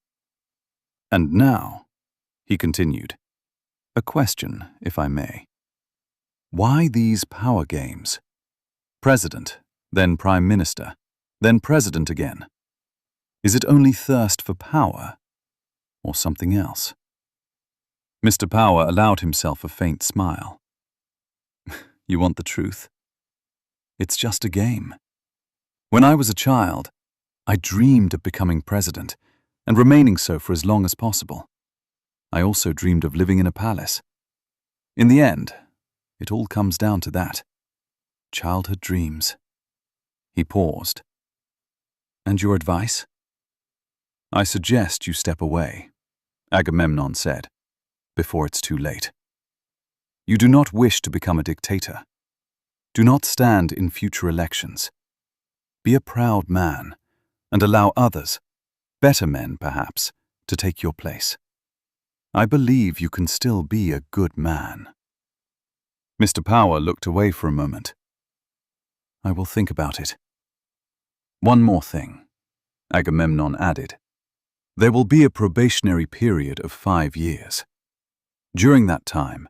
And now, he continued, a question, if I may. Why these power games? President, then Prime Minister, then President again. Is it only thirst for power, or something else? Mr. Power allowed himself a faint smile. You want the truth? It's just a game. When I was a child, I dreamed of becoming president and remaining so for as long as possible. I also dreamed of living in a palace. In the end, it all comes down to that. Childhood dreams. He paused. And your advice? I suggest you step away, Agamemnon said, before it's too late. You do not wish to become a dictator. Do not stand in future elections. Be a proud man and allow others, better men perhaps, to take your place. I believe you can still be a good man. Mr. Power looked away for a moment. I will think about it. One more thing, Agamemnon added. There will be a probationary period of 5 years. During that time,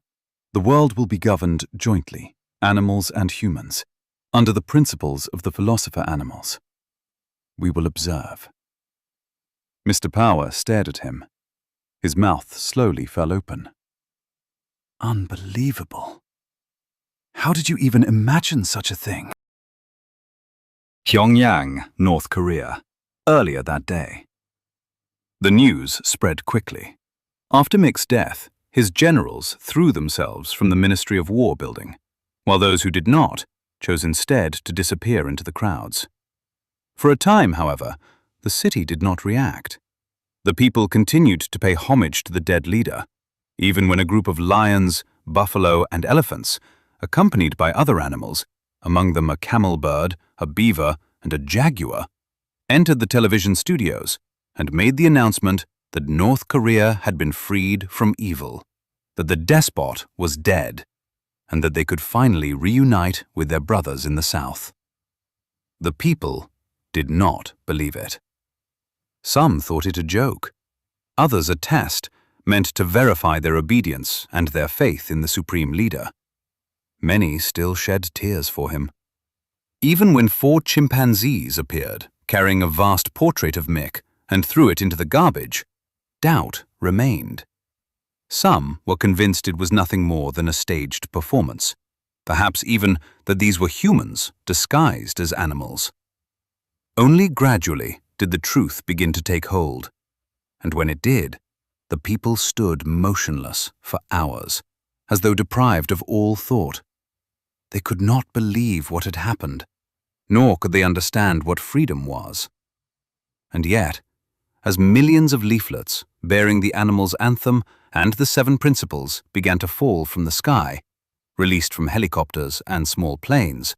the world will be governed jointly, animals and humans, under the principles of the philosopher animals. We will observe. Mr. Power stared at him. His mouth slowly fell open. Unbelievable. How did you even imagine such a thing? Pyongyang, North Korea, earlier that day. The news spread quickly. After Mick's death, his generals threw themselves from the Ministry of War building, while those who did not chose instead to disappear into the crowds. For a time, however, the city did not react. The people continued to pay homage to the dead leader, even when a group of lions, buffalo, and elephants, accompanied by other animals, among them a camel bird, a beaver, and a jaguar, entered the television studios and made the announcement that North Korea had been freed from evil, that the despot was dead, and that they could finally reunite with their brothers in the South. The people did not believe it. Some thought it a joke, others a test meant to verify their obedience and their faith in the supreme leader. Many still shed tears for him. Even when 4 chimpanzees appeared, carrying a vast portrait of Mick, and threw it into the garbage, doubt remained. Some were convinced it was nothing more than a staged performance, perhaps even that these were humans disguised as animals. Only gradually did the truth begin to take hold, and when it did, the people stood motionless for hours, as though deprived of all thought. They could not believe what had happened, nor could they understand what freedom was. And yet, as millions of leaflets bearing the animals' anthem and the 7 principles began to fall from the sky, released from helicopters and small planes,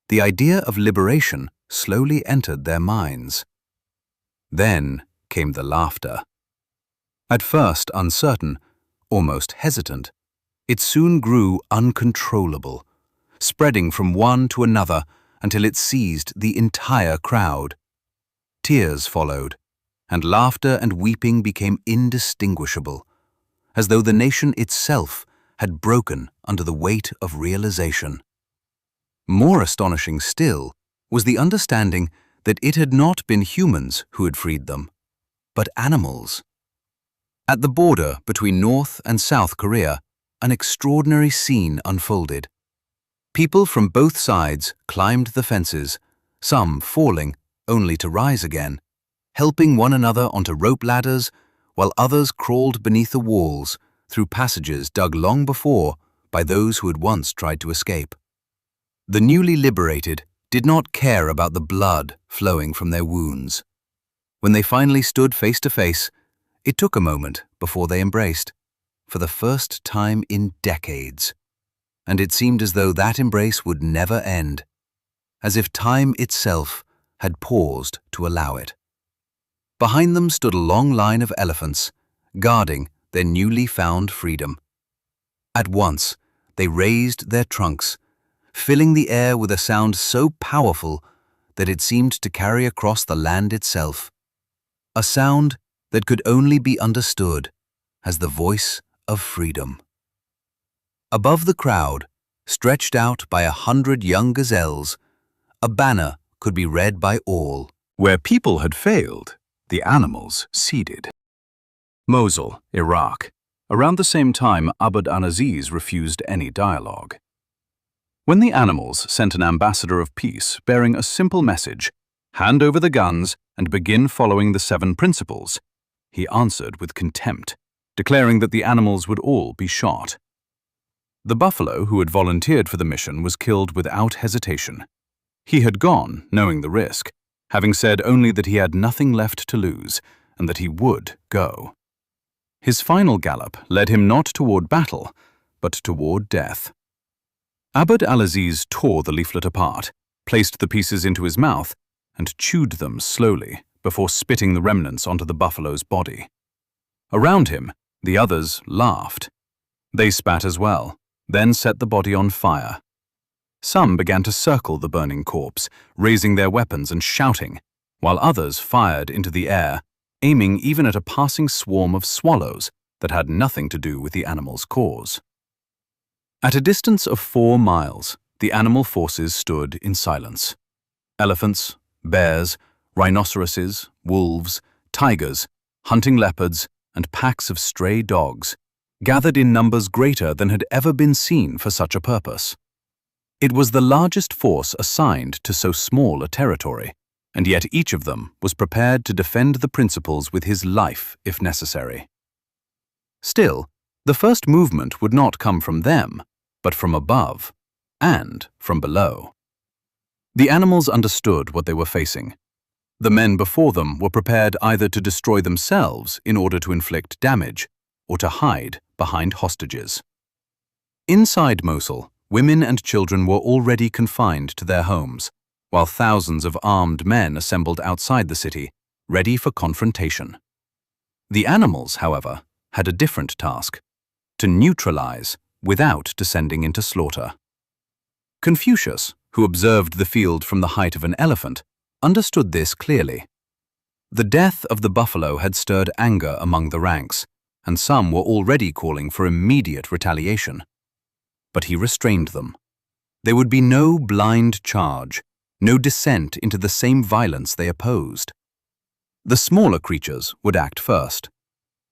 the idea of liberation slowly entered their minds. Then came the laughter. At first uncertain, almost hesitant, it soon grew uncontrollable, spreading from one to another until it seized the entire crowd. Tears followed, and laughter and weeping became indistinguishable, as though the nation itself had broken under the weight of realization. More astonishing still was the understanding that it had not been humans who had freed them, but animals. At the border between North and South Korea, an extraordinary scene unfolded. People from both sides climbed the fences, some falling only to rise again, helping one another onto rope ladders, while others crawled beneath the walls through passages dug long before by those who had once tried to escape. The newly liberated did not care about the blood flowing from their wounds. When they finally stood face to face, it took a moment before they embraced, for the first time in decades. And it seemed as though that embrace would never end, as if time itself had paused to allow it. Behind them stood a long line of elephants, guarding their newly found freedom. At once, they raised their trunks, filling the air with a sound so powerful that it seemed to carry across the land itself. A sound that could only be understood as the voice of freedom. Above the crowd, stretched out by 100 young gazelles, a banner could be read by all. Where people had failed, the animals ceded. Mosul, Iraq. Around the same time, Abd al-Aziz refused any dialogue. When the animals sent an ambassador of peace bearing a simple message, hand over the guns and begin following the 7 principles, he answered with contempt, declaring that the animals would all be shot. The buffalo who had volunteered for the mission was killed without hesitation. He had gone, knowing the risk, having said only that he had nothing left to lose and that he would go. His final gallop led him not toward battle, but toward death. Abd al-Aziz tore the leaflet apart, placed the pieces into his mouth, and chewed them slowly before spitting the remnants onto the buffalo's body. Around him, the others laughed. They spat as well, then set the body on fire. Some began to circle the burning corpse, raising their weapons and shouting, while others fired into the air, aiming even at a passing swarm of swallows that had nothing to do with the animal's cause. At a distance of 4 miles, the animal forces stood in silence. Elephants, bears, rhinoceroses, wolves, tigers, hunting leopards, and packs of stray dogs, gathered in numbers greater than had ever been seen for such a purpose. It was the largest force assigned to so small a territory, and yet each of them was prepared to defend the principles with his life if necessary. Still, the first movement would not come from them, but from above and from below. The animals understood what they were facing. The men before them were prepared either to destroy themselves in order to inflict damage or to hide behind hostages. Inside Mosul, women and children were already confined to their homes, while thousands of armed men assembled outside the city, ready for confrontation. The animals, however, had a different task: to neutralize without descending into slaughter. Confucius, who observed the field from the height of an elephant, understood this clearly. The death of the buffalo had stirred anger among the ranks, and some were already calling for immediate retaliation. But he restrained them. There would be no blind charge, no descent into the same violence they opposed. The smaller creatures would act first.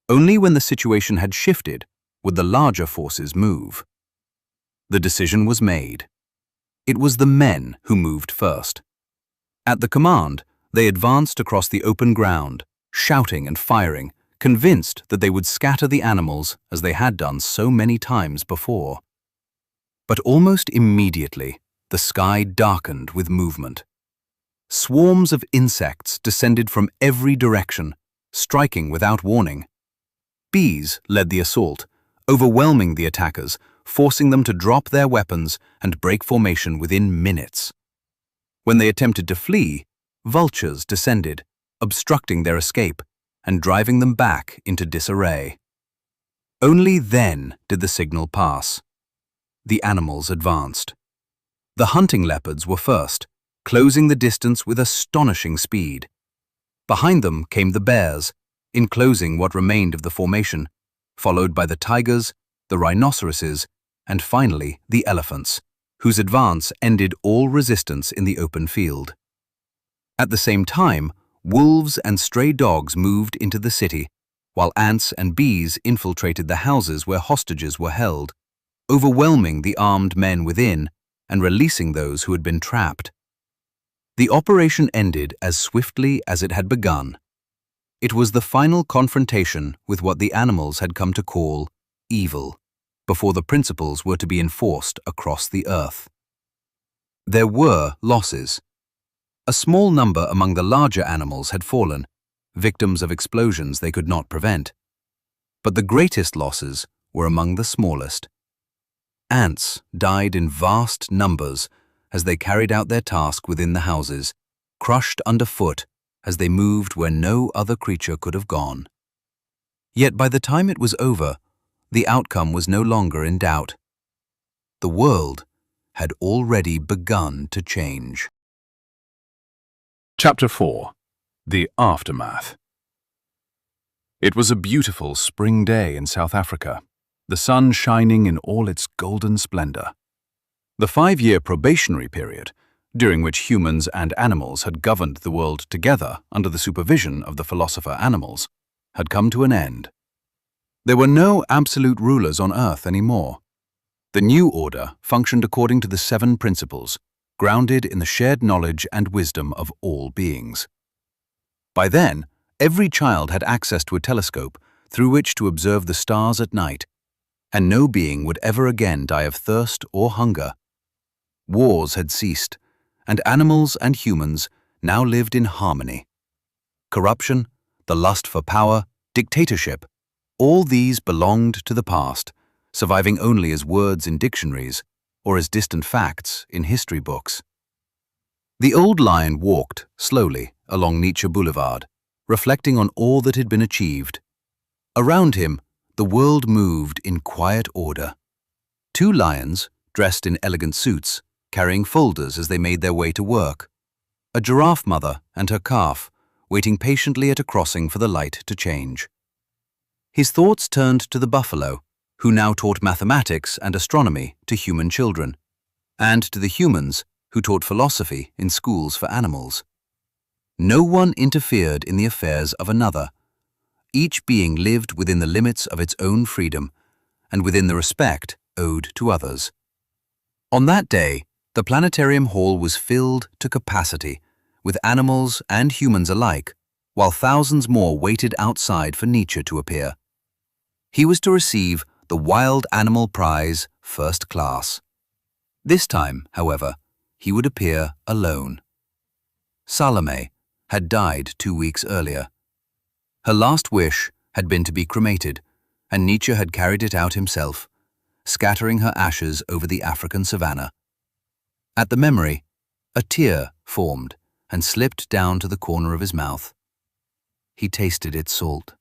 Only when the situation had shifted would the larger forces move. The decision was made. It was the men who moved first. At the command, they advanced across the open ground, shouting and firing, convinced that they would scatter the animals as they had done so many times before. But almost immediately, the sky darkened with movement. Swarms of insects descended from every direction, striking without warning. Bees led the assault, overwhelming the attackers, forcing them to drop their weapons and break formation within minutes. When they attempted to flee, vultures descended, obstructing their escape and driving them back into disarray. Only then did the signal pass. The animals advanced. The hunting leopards were first, closing the distance with astonishing speed. Behind them came the bears, enclosing what remained of the formation, followed by the tigers, the rhinoceroses, and finally the elephants, whose advance ended all resistance in the open field. At the same time, wolves and stray dogs moved into the city, while ants and bees infiltrated the houses where hostages were held, overwhelming the armed men within and releasing those who had been trapped. The operation ended as swiftly as it had begun. It was the final confrontation with what the animals had come to call evil, before the principles were to be enforced across the earth. There were losses. A small number among the larger animals had fallen, victims of explosions they could not prevent. But the greatest losses were among the smallest. Ants died in vast numbers as they carried out their task within the houses, crushed underfoot as they moved where no other creature could have gone. Yet by the time it was over, the outcome was no longer in doubt. The world had already begun to change. Chapter 4. The Aftermath. It was a beautiful spring day in South Africa, the sun shining in all its golden splendor. The 5-year probationary period, during which humans and animals had governed the world together under the supervision of the philosopher animals, had come to an end. There were no absolute rulers on Earth anymore. The new order functioned according to the 7 principles, grounded in the shared knowledge and wisdom of all beings. By then, every child had access to a telescope through which to observe the stars at night, and no being would ever again die of thirst or hunger. Wars had ceased, and animals and humans now lived in harmony. Corruption, the lust for power, dictatorship, all these belonged to the past, surviving only as words in dictionaries or as distant facts in history books. The old lion walked slowly along Nietzsche Boulevard, reflecting on all that had been achieved. Around him, the world moved in quiet order. 2 lions, dressed in elegant suits, carrying folders as they made their way to work. A giraffe mother and her calf, waiting patiently at a crossing for the light to change. His thoughts turned to the buffalo, who now taught mathematics and astronomy to human children, and to the humans who taught philosophy in schools for animals. No one interfered in the affairs of another. Each being lived within the limits of its own freedom and within the respect owed to others. On that day, the planetarium hall was filled to capacity with animals and humans alike, while thousands more waited outside for Nietzsche to appear. He was to receive the Wild Animal Prize First Class. This time, however, he would appear alone. Salome had died 2 weeks earlier. Her last wish had been to be cremated, and Nietzsche had carried it out himself, scattering her ashes over the African savanna. At the memory, a tear formed and slipped down to the corner of his mouth. He tasted its salt.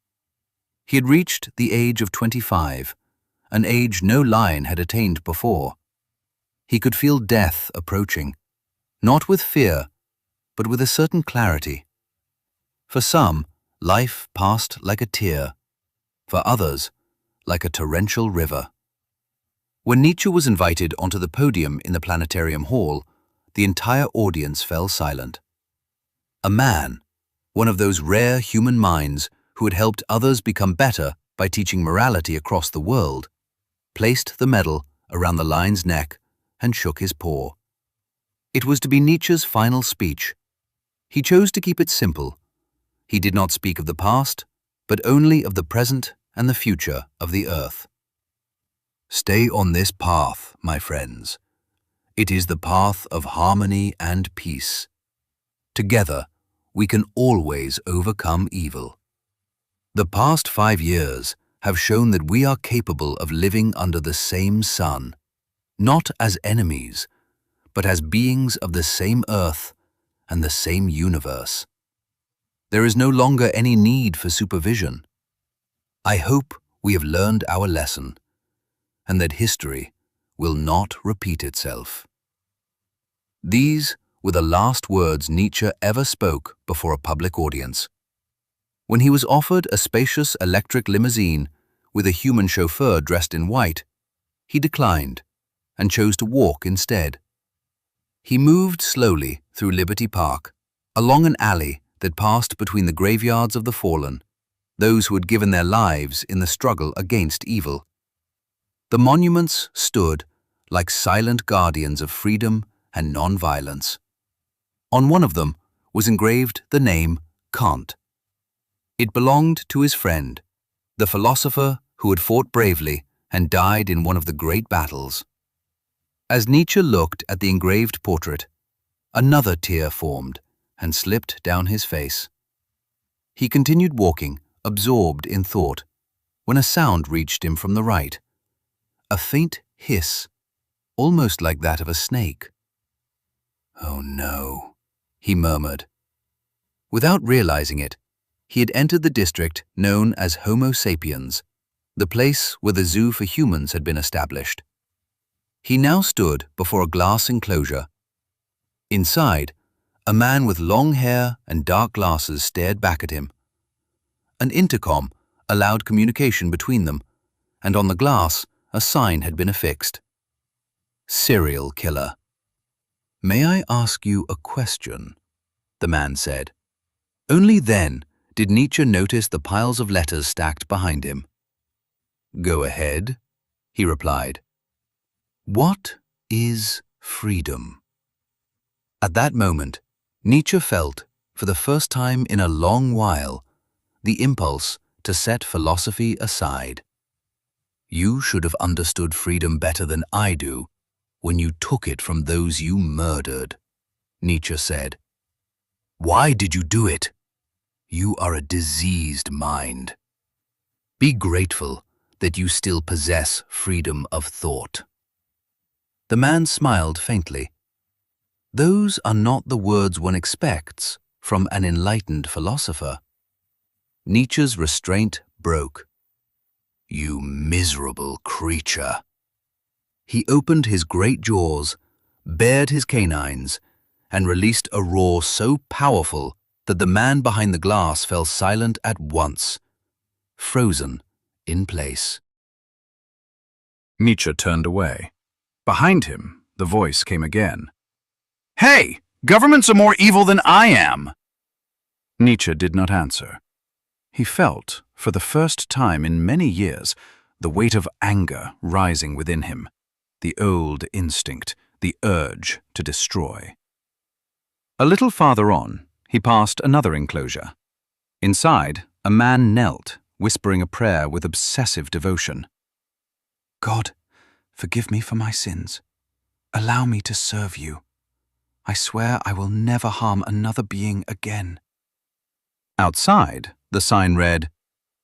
He had reached the age of 25, an age no lion had attained before. He could feel death approaching, not with fear, but with a certain clarity. For some, life passed like a tear, for others, like a torrential river. When Nietzsche was invited onto the podium in the planetarium hall, the entire audience fell silent. A man, one of those rare human minds who had helped others become better by teaching morality across the world, placed the medal around the lion's neck and shook his paw. It was to be Nietzsche's final speech. He chose to keep it simple. He did not speak of the past, but only of the present and the future of the earth. Stay on this path, my friends. It is the path of harmony and peace. Together, we can always overcome evil. The past 5 years have shown that we are capable of living under the same sun, not as enemies, but as beings of the same earth and the same universe. There is no longer any need for supervision. I hope we have learned our lesson, and that history will not repeat itself. These were the last words Nietzsche ever spoke before a public audience. When he was offered a spacious electric limousine with a human chauffeur dressed in white, he declined and chose to walk instead. He moved slowly through Liberty Park, along an alley that passed between the graveyards of the fallen, those who had given their lives in the struggle against evil. The monuments stood like silent guardians of freedom and non-violence. On one of them was engraved the name Kant. It belonged to his friend, the philosopher who had fought bravely and died in one of the great battles. As Nietzsche looked at the engraved portrait, another tear formed and slipped down his face. He continued walking, absorbed in thought, when a sound reached him from the right. A faint hiss, almost like that of a snake. "Oh no," he murmured. Without realizing it, he had entered the district known as Homo sapiens, the place where the zoo for humans had been established. He now stood before a glass enclosure. Inside, a man with long hair and dark glasses stared back at him. An intercom allowed communication between them, and on the glass a sign had been affixed. "Serial killer." "May I ask you a question?" the man said. Only then did Nietzsche notice the piles of letters stacked behind him. "Go ahead," he replied. "What is freedom?" At that moment, Nietzsche felt, for the first time in a long while, the impulse to set philosophy aside. "You should have understood freedom better than I do when you took it from those you murdered," Nietzsche said. "Why did you do it? You are a diseased mind. Be grateful that you still possess freedom of thought." The man smiled faintly. "Those are not the words one expects from an enlightened philosopher." Nietzsche's restraint broke. "You miserable creature." He opened his great jaws, bared his canines, and released a roar so powerful that the man behind the glass fell silent at once, frozen in place. Nietzsche turned away. Behind him, the voice came again. "Hey! Governments are more evil than I am!" Nietzsche did not answer. He felt, for the first time in many years, the weight of anger rising within him, the old instinct, the urge to destroy. A little farther on, he passed another enclosure. Inside, a man knelt, whispering a prayer with obsessive devotion. "God, forgive me for my sins. Allow me to serve you. I swear I will never harm another being again." Outside, the sign read,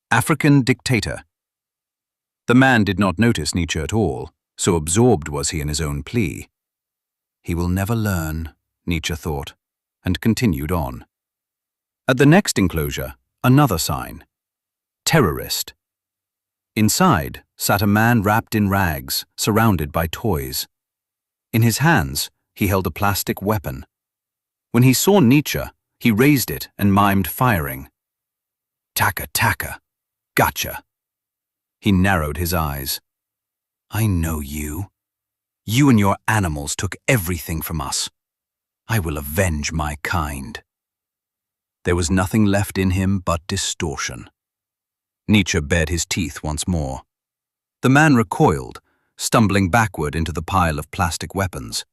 "African Dictator." The man did not notice Nietzsche at all, so absorbed was he in his own plea. He will never learn, Nietzsche thought, and continued on. At the next enclosure, another sign, "Terrorist." Inside sat a man wrapped in rags, surrounded by toys. In his hands, he held a plastic weapon. When he saw Nietzsche, he raised it and mimed firing. "Taka taka, gotcha." He narrowed his eyes. "I know you. You and your animals took everything from us. I will avenge my kind." There was nothing left in him but distortion. Nietzsche bared his teeth once more. The man recoiled, stumbling backward into the pile of plastic weapons.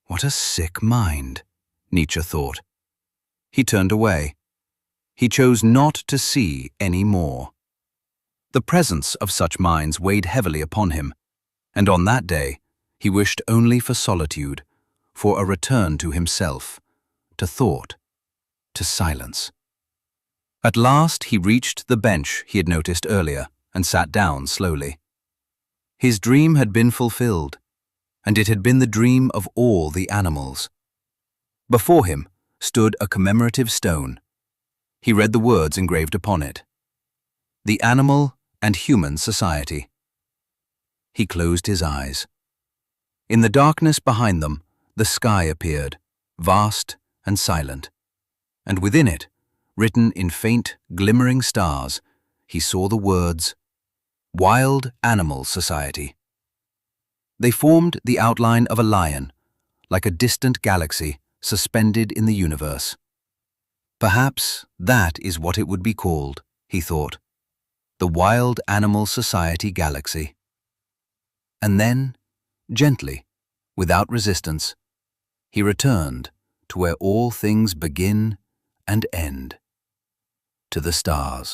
What a sick mind, Nietzsche thought. He turned away. He chose not to see any more. The presence of such minds weighed heavily upon him, and on that day he wished only for solitude, for a return to himself, to thought, to silence. At last he reached the bench he had noticed earlier and sat down slowly. His dream had been fulfilled, and it had been the dream of all the animals. Before him stood a commemorative stone. He read the words engraved upon it: "The Animal and Human Society." He closed his eyes. In the darkness behind them, the sky appeared, vast and silent, and within it Written in faint, glimmering stars, he saw the words, Wild Animal Society. They formed the outline of a lion, like a distant galaxy suspended in the universe. Perhaps that is what it would be called, he thought, the Wild Animal Society Galaxy. And then, gently, without resistance, he returned to where all things begin and end, to the stars.